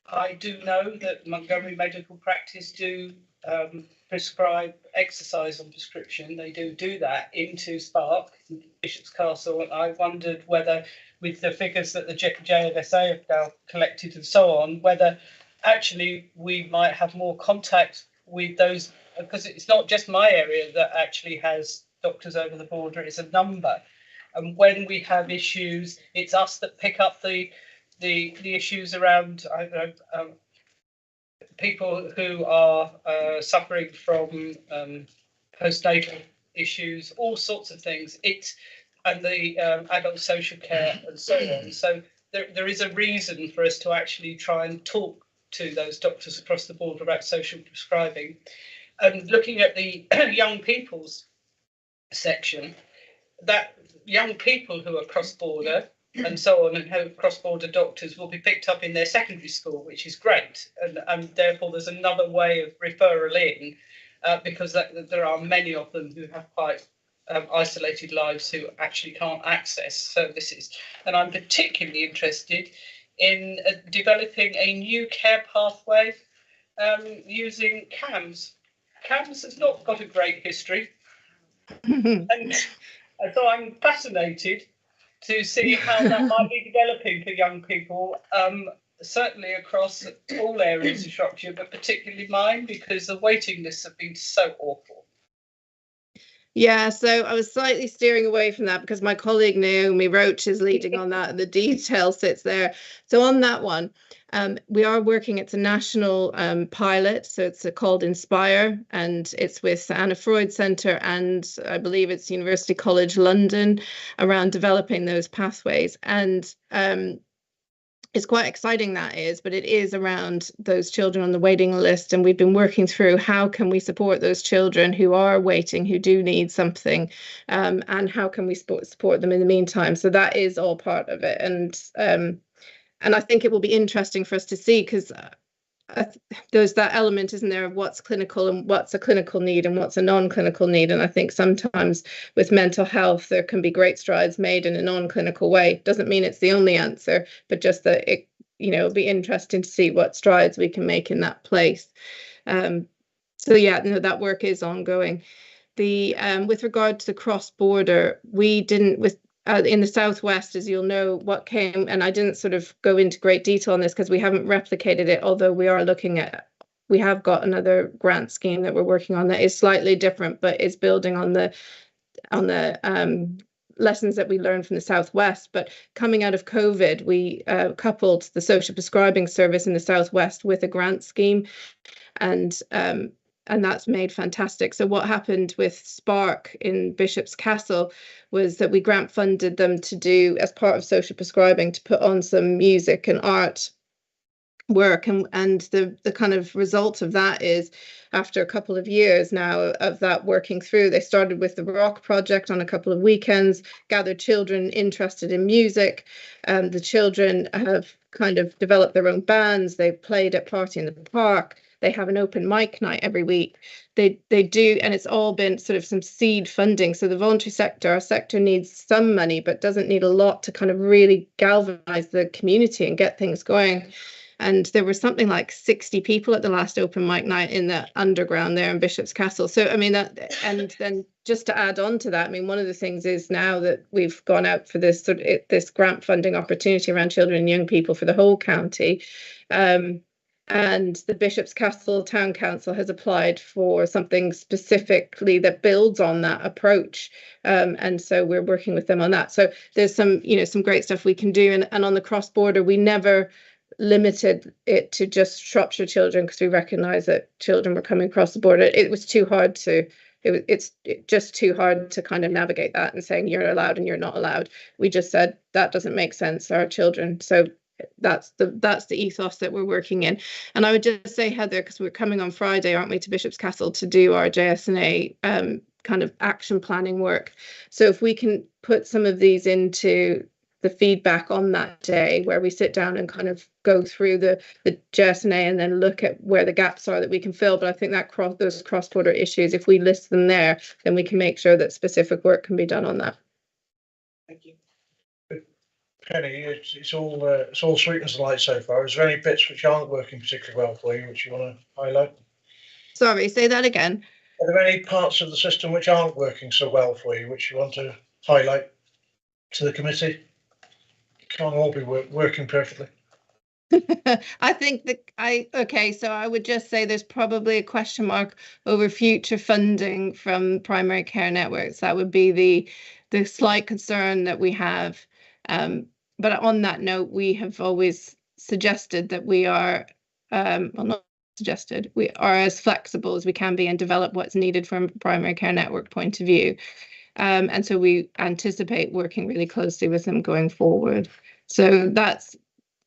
I do know that Montgomery Medical Practice do prescribe exercise on prescription. They do that into Spark, Bishop's Castle. And I wondered whether, with the figures that the JNSA have now collected and so on, whether actually we might have more contact with those, because it's not just my area that actually has doctors over the border, it's a number. And when we have issues, it's us that pick up the issues around, I don't know, people who are suffering from postnatal issues, all sorts of things. And the adult social care and so on. So there is a reason for us to actually try and talk to those doctors across the border about social prescribing. And looking at the young people's section, that young people who are cross-border and so on, and how cross-border doctors will be picked up in their secondary school, which is great. And therefore there's another way of referral in, because there are many of them who have quite isolated lives who actually can't access services. And I'm particularly interested in developing a new care pathway using CAMS. CAMS has not got a great history. And so I'm fascinated to see how that might be developing for young people, certainly across all areas of Shropshire, but particularly mine, because the waiting lists have been so awful. Yeah, so I was slightly steering away from that because my colleague Naomi Roach is leading on that, and the detail sits there. So on that one, we are working, it's a national pilot, so it's called Inspire, and it's with Anna Freud Centre and I believe it's University College London, around developing those pathways. And it's quite exciting, that is, but it is around those children on the waiting list, and we've been working through how can we support those children who are waiting, who do need something, and how can we support them in the meantime. So that is all part of it, and I think it will be interesting for us to see, because there's that element, isn't there, of what's clinical and what's a clinical need and what's a non-clinical need. And I think sometimes with mental health, there can be great strides made in a non-clinical way. Doesn't mean it's the only answer, but just that it, it'll be interesting to see what strides we can make in that place. So yeah, no, that work is ongoing. With regard to the cross-border, we didn't, in the southwest, as you'll know, what came, and I didn't sort of go into great detail on this because we haven't replicated it, although we have got another grant scheme that we're working on that is slightly different, but is building on the lessons that we learned from the Southwest. But coming out of COVID, we coupled the social prescribing service in the Southwest with a grant scheme, and that's made fantastic. So what happened with Spark in Bishop's Castle was that we grant funded them to do, as part of social prescribing, to put on some music and art work, and the kind of result of that is, after a couple of years now of that working through, they started with the rock project on a couple of weekends, gathered children interested in music. The children have kind of developed their own bands. They played at Party in the Park. They have an open mic night every week. They do, and it's all been sort of some seed funding. So the voluntary sector, our sector, needs some money, but doesn't need a lot to kind of really galvanize the community and get things going. And there were something like 60 people at the last open mic night in the underground there in Bishop's Castle. So, I mean, that, and then just to add on to that, I mean, one of the things is now that we've gone out for this sort of this grant funding opportunity around children and young people for the whole county. And the Bishop's Castle Town Council has applied for something specifically that builds on that approach. And so we're working with them on that. So there's some, you know, some great stuff we can do. And on the cross border, we never limited it to just Shropshire children because we recognise that children were coming across the border. It was too hard to, it's just too hard to kind of navigate that and saying you're allowed and you're not allowed. We just said that doesn't make sense, our children. So that's the ethos that we're working in. And I would just say, Heather, because we're coming on Friday, aren't we, to Bishop's Castle to do our JSNA kind of action planning work. So if we can put some of these into the feedback on that day, where we sit down and kind of go through the JSNA and then look at where the gaps are that we can fill. But I think that those cross-border issues, if we list them there, then we can make sure that specific work can be done on that. Thank you. Penny, it's all sweetness and light so far. Is there any bits which aren't working particularly well for you, which you want to highlight? Sorry, say that again. Are there any parts of the system which aren't working so well for you, which you want to highlight to the committee? It can't all be working perfectly. I think so I would just say there's probably a question mark over future funding from primary care networks. That would be the slight concern that we have. But on that note, we have always suggested that we are, we are as flexible as we can be and develop what's needed from a primary care network point of view. And so we anticipate working really closely with them going forward. So that's,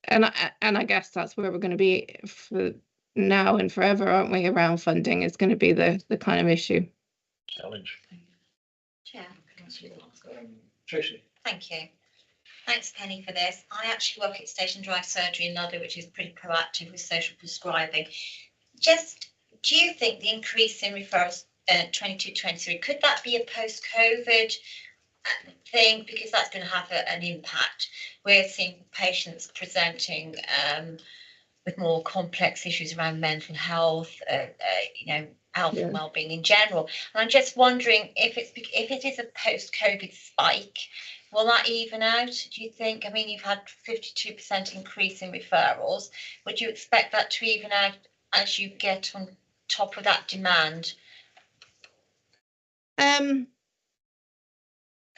and I guess that's where we're going to be for now and forever, aren't we? Around funding is going to be the kind of issue. Challenge. Chair. Tracy. Thank you. Thanks, Penny, for this. I actually work at Station Drive Surgery in Ludlow, which is pretty proactive with social prescribing. Just, do you think the increase in referrals 22-23, could that be a post-COVID thing? Because that's going to have an impact. We're seeing patients presenting with more complex issues around mental health, health and well-being in general. And I'm just wondering if it is a post-COVID spike, will that even out, do you think? I mean, you've had 52% increase in referrals. Would you expect that to even out as you get on top of that demand?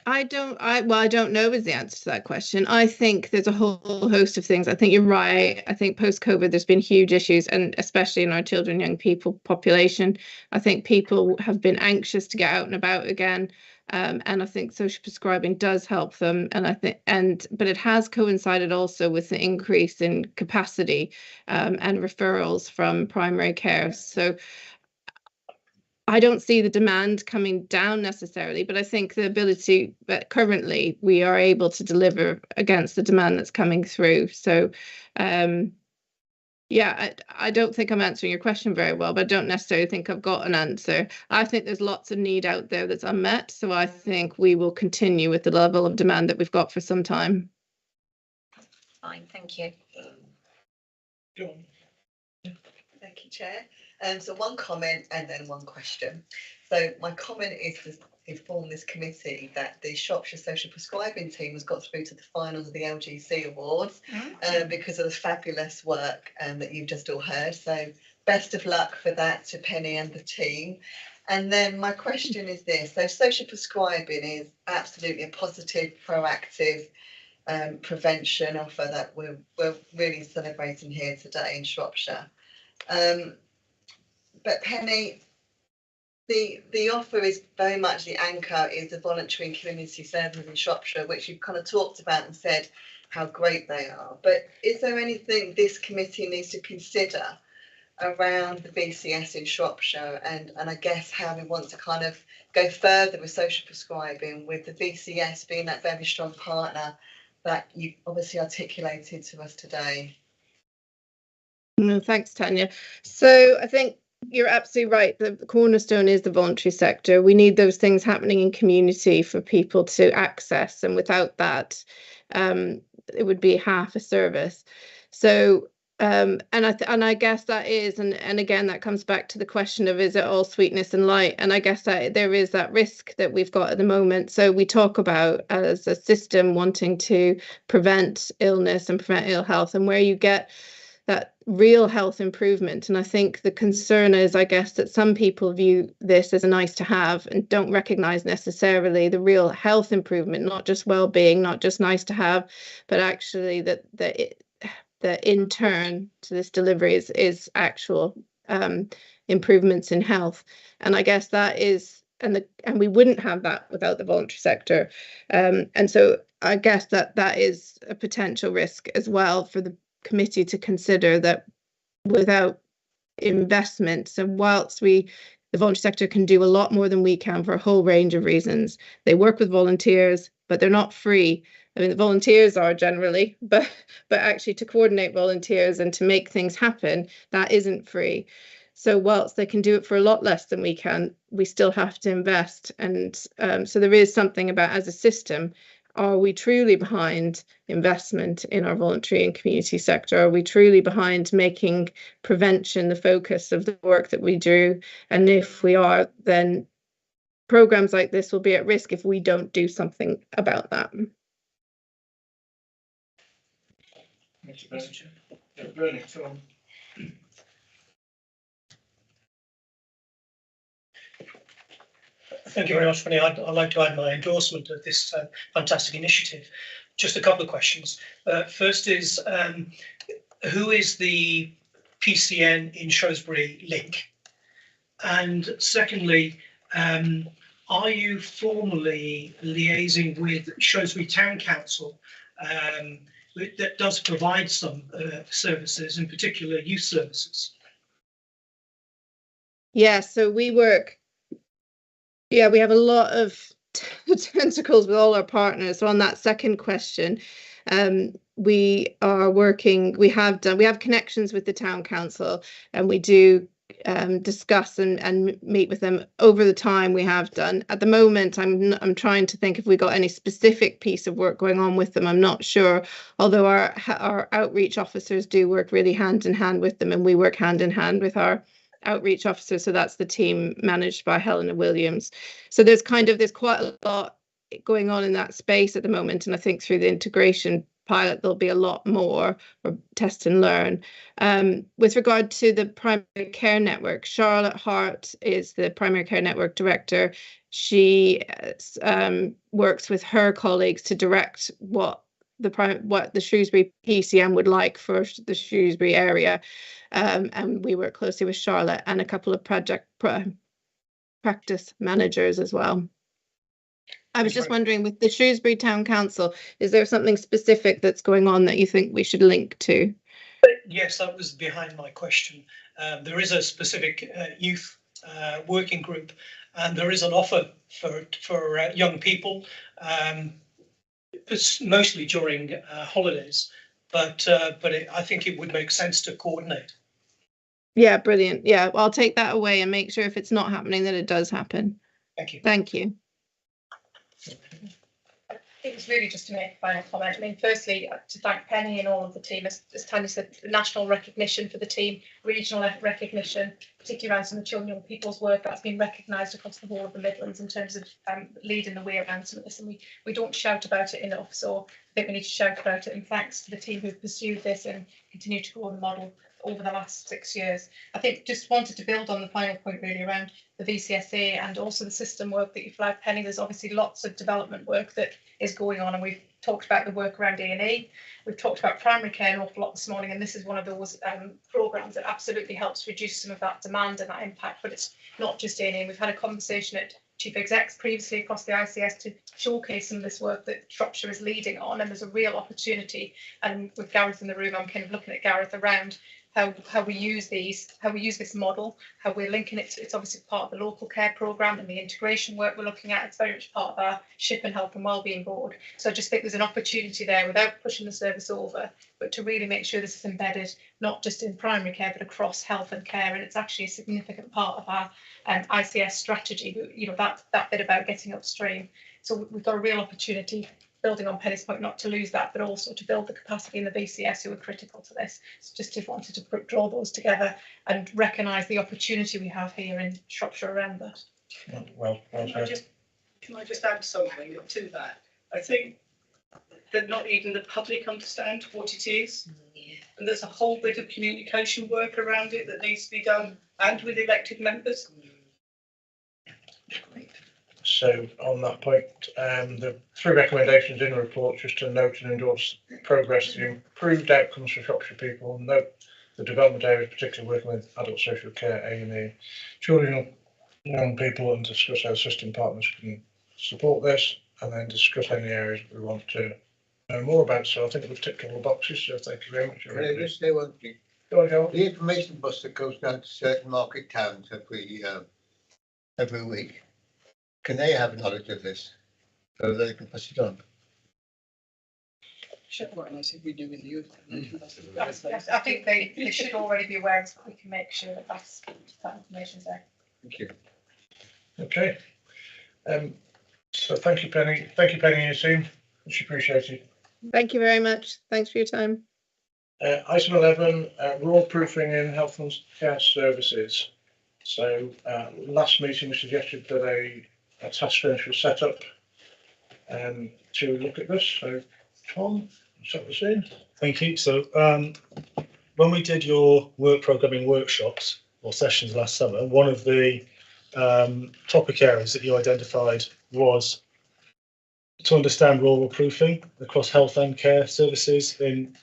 I don't know is the answer to that question. I think there's a whole host of things. I think you're right. I think post-COVID, there's been huge issues, and especially in our children, young people population. I think people have been anxious to get out and about again. And I think social prescribing does help them. And but it has coincided also with the increase in capacity and referrals from primary care. So I don't see the demand coming down necessarily, but I think the ability that currently we are able to deliver against the demand that's coming through. So, I don't think I'm answering your question very well, but I don't necessarily think I've got an answer. I think there's lots of need out there that's unmet. So I think we will continue with the level of demand that we've got for some time. Fine, thank you. Go on. Thank you, Chair. So one comment and then one question. So my comment is to inform this committee that the Shropshire Social Prescribing team has got through to the finals of the LGC Awards because of the fabulous work that you've just all heard. So best of luck for that to Penny and the team. And then my question is this: so social prescribing is absolutely a positive, proactive prevention offer that we're really celebrating here today in Shropshire. But Penny, the offer is very much the anchor is the voluntary and community services in Shropshire, which you've kind of talked about and said how great they are. But is there anything this committee needs to consider around the VCS in Shropshire, and I guess how we want to kind of go further with social prescribing, with the VCS being that very strong partner that you obviously articulated to us today? No, thanks, Tanya. So I think you're absolutely right. The cornerstone is the voluntary sector. We need those things happening in community for people to access, and without that, it would be half a service. So and I guess that is, and again, that comes back to the question of, is it all sweetness and light? And I guess that there is that risk that we've got at the moment. So we talk about as a system wanting to prevent illness and prevent ill health, and where you get that real health improvement. And I think the concern is, I guess, that some people view this as a nice to have and don't recognize necessarily the real health improvement, not just well-being, not just nice to have, but actually that in turn to this delivery is actual improvements in health. And I guess that is, and we wouldn't have that without the voluntary sector. And so I guess that is a potential risk as well for the committee to consider, that without investment, so whilst the voluntary sector can do a lot more than we can for a whole range of reasons. They work with volunteers, but they're not free. I mean, the volunteers are generally, but actually to coordinate volunteers and to make things happen, that isn't free. So whilst they can do it for a lot less than we can, we still have to invest. And so there is something about, as a system, are we truly behind investment in our voluntary and community sector? Are we truly behind making prevention the focus of the work that we do? And if we are, then programs like this will be at risk if we don't do something about that. Thank you very much, Penny. I'd like to add my endorsement of this fantastic initiative. Just a couple of questions. First is, who is the PCN in Shrewsbury link? And secondly, are you formally liaising with Shrewsbury Town Council that does provide some services, in particular youth services? Yeah, so we work, we have a lot of tentacles with all our partners. So on that second question, we are working, we have connections with the town council, and we do discuss and meet with them over the time we have done. At the moment, I'm trying to think if we got any specific piece of work going on with them. I'm not sure, although our outreach officers do work really hand in hand with them, and we work hand in hand with our outreach officers. So that's the team managed by Helena Williams. So there's quite a lot going on in that space at the moment, and I think through the integration pilot there'll be a lot more, or test and learn. With regard to the primary care network, Charlotte Hart is the primary care network director. She works with her colleagues to direct what the Shrewsbury PCM would like for the Shrewsbury area, and we work closely with Charlotte and a couple of practice managers as well. I was just wondering, with the Shrewsbury Town Council, is there something specific that's going on that you think we should link to? Yes, that was behind my question. There is a specific youth working group, and there is an offer for young people. It's mostly during holidays, but I think it would make sense to coordinate. Yeah, brilliant. Yeah, well, I'll take that away and make sure if it's not happening that it does happen. Thank you. Thank you. It was really just to make a final comment. I mean, firstly, to thank Penny and all of the team. As Tanya said, national recognition for the team, regional recognition, particularly around some of the children and young people's work that's been recognised across the whole of the Midlands in terms of leading the way around some of this. And we don't shout about it enough, so I think we need to shout about it. And thanks to the team who've pursued this and continue to grow the model over the last 6 years. I think just wanted to build on the final point really around the VCSA and also the system work that you flagged, Penny. There's obviously lots of development work that is going on, and we've talked about the work around A&E. We've talked about primary care an awful lot this morning, and this is one of those programmes that absolutely helps reduce some of that demand and that impact. But it's not just A&E. We've had a conversation at chief execs previously across the ICS to showcase some of this work that Shropshire is leading on, and there's a real opportunity. And with Gareth in the room, I'm kind of looking at Gareth around how we use this model, how we're linking it to, it's obviously part of the local care programme and the integration work we're looking at. It's very much part of our SHIP and Health and Wellbeing Board. So I just think there's an opportunity there without pushing the service over, but to really make sure this is embedded not just in primary care but across health and care. And it's actually a significant part of our ICS strategy, you know, that bit about getting upstream. So we've got a real opportunity, building on Penny's point, not to lose that, but also to build the capacity in the VCS who are critical to this. So just wanted to draw those together and recognise the opportunity we have here in Shropshire around that. Well, Can I just add something to that? I think that not even the public understand what it is. And there's a whole bit of communication work around it that needs to be done, and with elected members. so on that point, the 3 recommendations in the report, just to note and endorse progress, the improved outcomes for Shropshire people, note the development areas, particularly working with adult social care, A&E, children and young people, and discuss how system partners can support this, and then discuss any areas we want to know more about. So I think we've ticked all the boxes, so thank you very much. Can I just say one thing? Go on, Joel. The information bus that goes down to certain market towns every week, can they have knowledge of this so that they can pass it on? We do in the youth. I think they should already be aware, so we can make sure that that information's there. Thank you. Okay. So thank you, Penny. Thank you, Penny and your team. Much appreciated. Thank you very much. Thanks for your time. Item 11, raw proofing in health and care services. So last meeting we suggested that a task force was set up to look at this. So Tom, set the scene. Thank you. So when we did your work programming workshops or sessions last summer, one of the topic areas that you identified was to understand rural proofing across health and care services in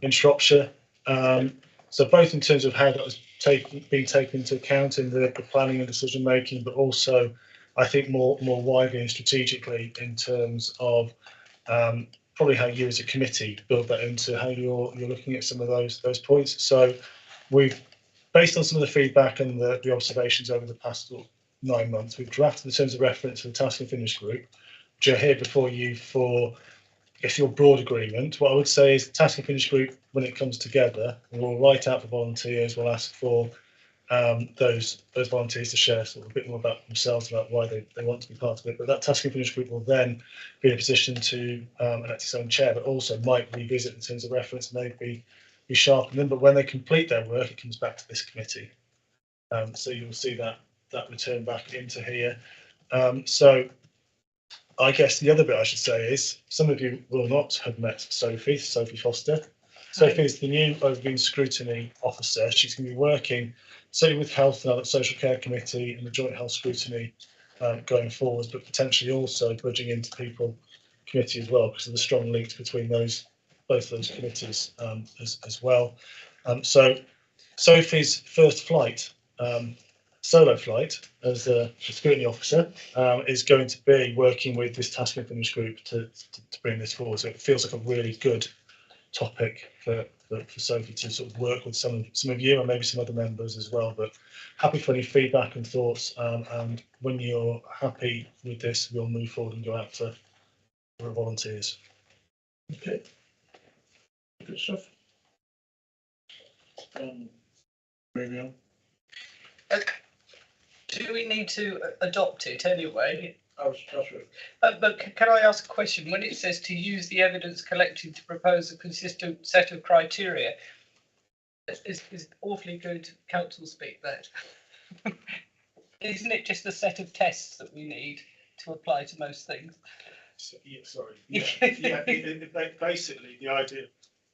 Shropshire. So both in terms of how that was being taken into account in the planning and decision making, but also I think more widely and strategically in terms of probably how you as a committee build that into how you're looking at some of those points. So we've, based on some of the feedback and the observations over the past 9 months, we've drafted the terms of reference for the Task and Finish group, which are here before you for, I guess, your broad agreement. What I would say is the Task and Finish group, when it comes together, we'll write out for volunteers, we'll ask for those volunteers to share sort of a bit more about themselves, about why they want to be part of it. But that Task and Finish group will then be in a position to elect its own chair, but also might revisit the terms of reference and maybe be sharpened them. But when they complete their work, it comes back to this committee. So you'll see that return back into here. So I guess the other bit I should say is some of you will not have met Sophie Foster. Sophie is the new overview scrutiny officer. She's going to be working certainly with Health and Adult Social Care Committee and the Joint Health Scrutiny going forward, but potentially also bridging into People Committee as well, because of the strong links between both those committees as well. So Sophie's first flight, solo flight as a scrutiny officer, is going to be working with this Task and Finish group to bring this forward. So it feels like a really good topic for Sophie to sort of work with some of you and maybe some other members as well. But happy for any feedback and thoughts, and when you're happy with this, we'll move forward and go out for volunteers. Okay, good stuff. Moving on. Do we need to adopt it anyway? But can I ask a question? When it says to use the evidence collected to propose a consistent set of criteria, is awfully good council speak that. Isn't it just a set of tests that we need to apply to most things? So, yeah, sorry. Yeah, basically the idea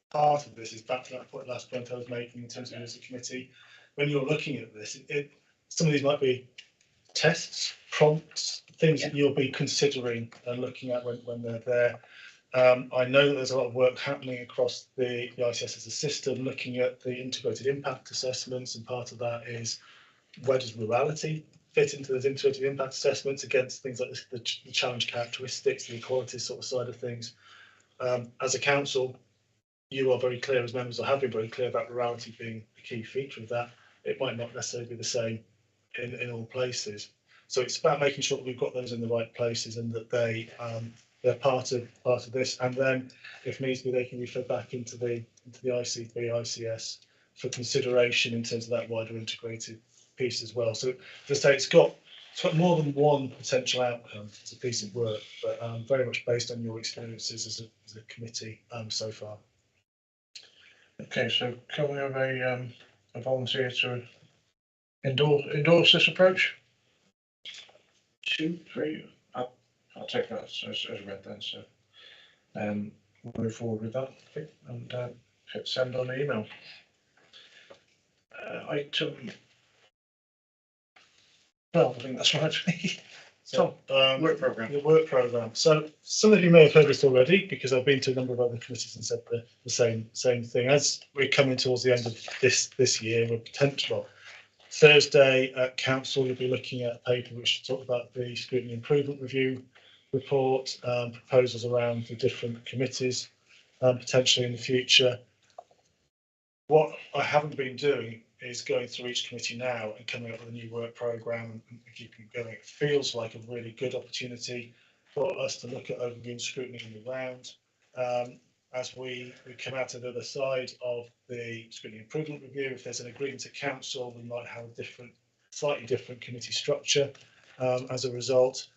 part of this is back to that last point I was making in terms of as a committee. When you're looking at this, some of these might be tests, prompts, things that you'll be considering and looking at when they're there. I know that there's a lot of work happening across the ICS as a system, looking at the integrated impact assessments, and part of that is where does rurality fit into those integrated impact assessments against things like the challenge characteristics, the equality sort of side of things. As a council, you are very clear as members, or have been very clear about rurality being a key feature of that. It might not necessarily be the same in all places. So it's about making sure that we've got those in the right places and that they're part of this. And then, if needs be, they can be fed back into the IC3, ICS for consideration in terms of that wider integrated piece as well. So as I say, it's got more than one potential outcome as a piece of work, but very much based on your experiences as a committee so far. Okay, so can we have a volunteer to endorse this approach? 2, 3. I'll take that as read then. So we'll move forward with that and hit send on the email. Item 12, I think that's right. So, work programme. The work programme. So some of you may have heard this already because I've been to a number of other committees and said the same thing. As we're coming towards the end of this year, we're potential. Thursday at council, you'll be looking at a paper which will talk about the Scrutiny Improvement Review report, proposals around the different committees, potentially in the future. What I haven't been doing is going through each committee now and coming up with a new work programme and keeping it going. It feels like a really good opportunity for us to look at overview and scrutiny in the round. As we come out to the other side of the Scrutiny Improvement Review, if there's an agreement at council, we might have a slightly different committee structure as a result.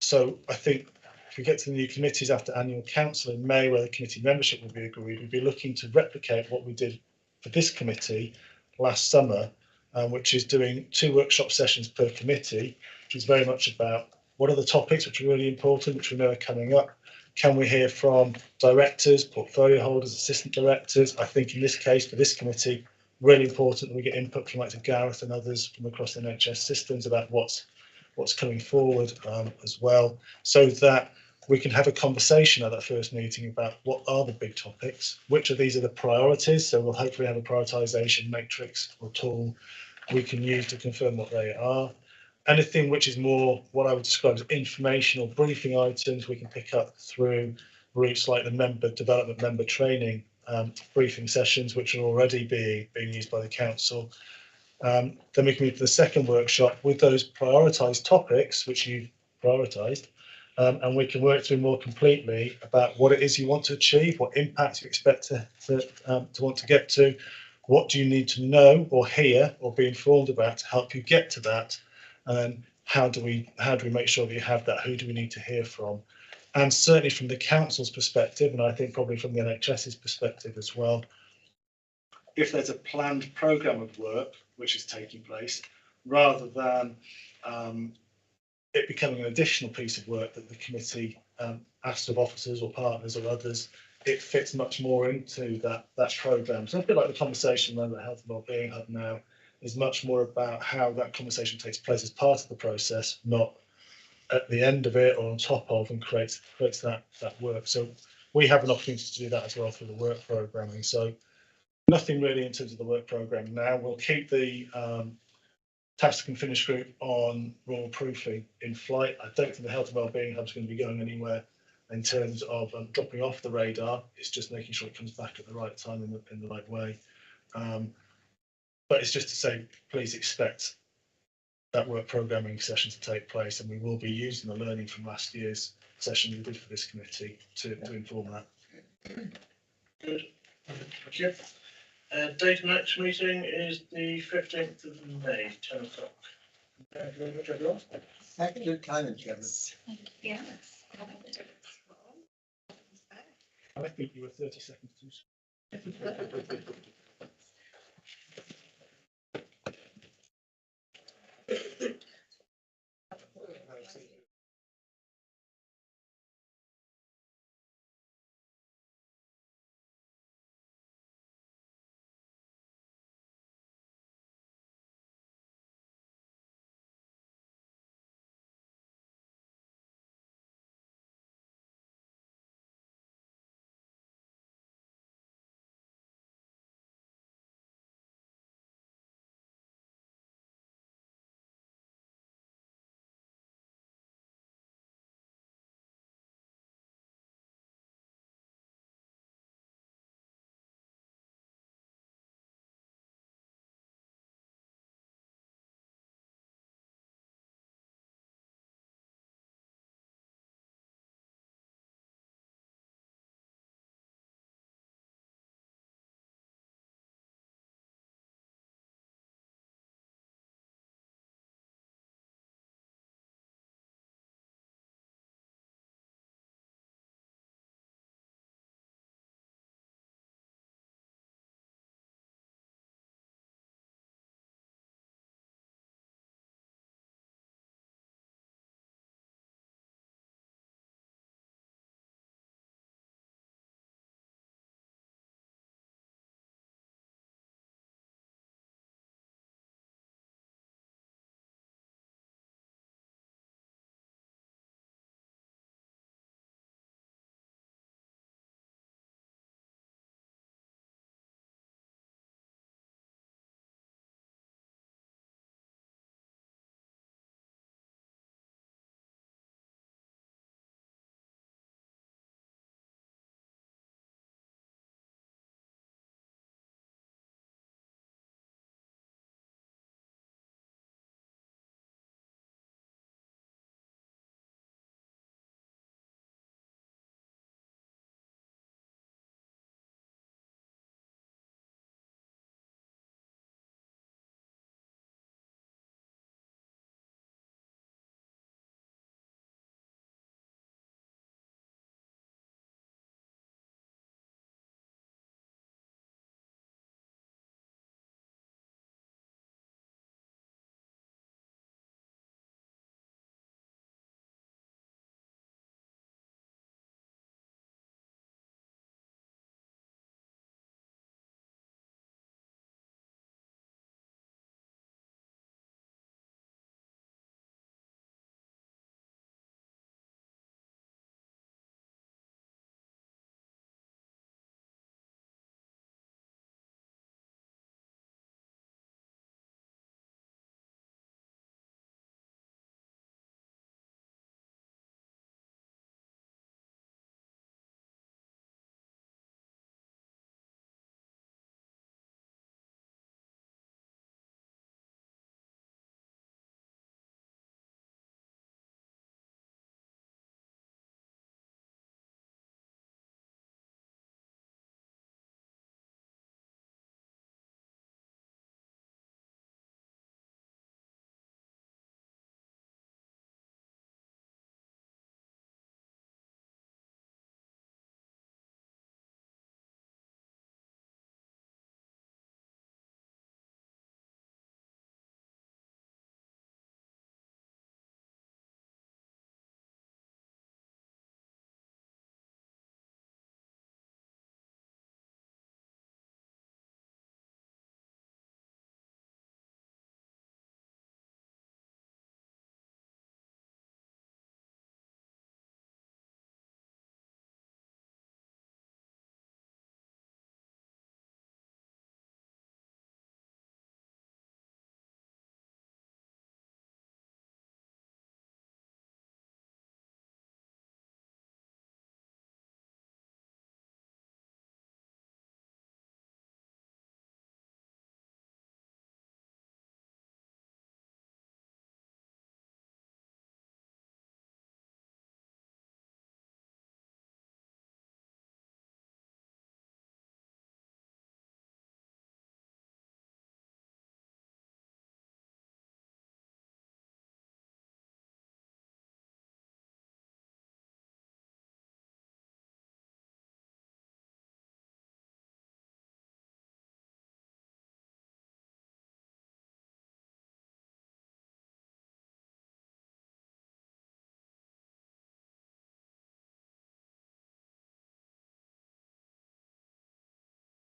So I think if we get to the new committees after annual council in May, where the committee membership will be agreed, we'll be looking to replicate what we did for this committee last summer, which is doing 2 workshop sessions per committee, which is very much about what are the topics which are really important, which we know are coming up. Can we hear from directors, portfolio holders, assistant directors? I think in this case, for this committee, really important that we get input from like Gareth and others from across the NHS systems about what's coming forward as well, so that we can have a conversation at that first meeting about what are the big topics, which of these are the priorities. So we'll hopefully have a prioritisation matrix or tool we can use to confirm what they are. Anything which is more what I would describe as informational briefing items, we can pick up through routes like the member development, member training briefing sessions, which are already being used by the council. Then we can move to the second workshop with those prioritised topics, which you've prioritised, and we can work through more completely about what it is you want to achieve, what impact you expect to want to get to, what do you need to know or hear or be informed about to help you get to that, and how do we make sure that you have that, who do we need to hear from. And certainly from the council's perspective, and I think probably from the NHS's perspective as well, if there's a planned programme of work which is taking place, rather than it becoming an additional piece of work that the committee asks of officers or partners or others, it fits much more into that programme. So a bit like the conversation around the Health and Wellbeing Hub now is much more about how that conversation takes place as part of the process, not at the end of it or on top of, and creates that work. So we have an opportunity to do that as well through the work programming. So nothing really in terms of the work programme now. We'll keep the task and finish group on rural proofing in flight. I don't think the Health and Wellbeing Hub is going to be going anywhere in terms of dropping off the radar. It's just making sure it comes back at the right time in the right way. But it's just to say, please expect that work programming session to take place, and we will be using the learning from last year's session we did for this committee to inform that. Good, thank you. Date of next meeting is the 15th of May, 10 o'clock. Thank you very much, everyone. Thank you, Chairman. Yes. I think you were 30 seconds too soon.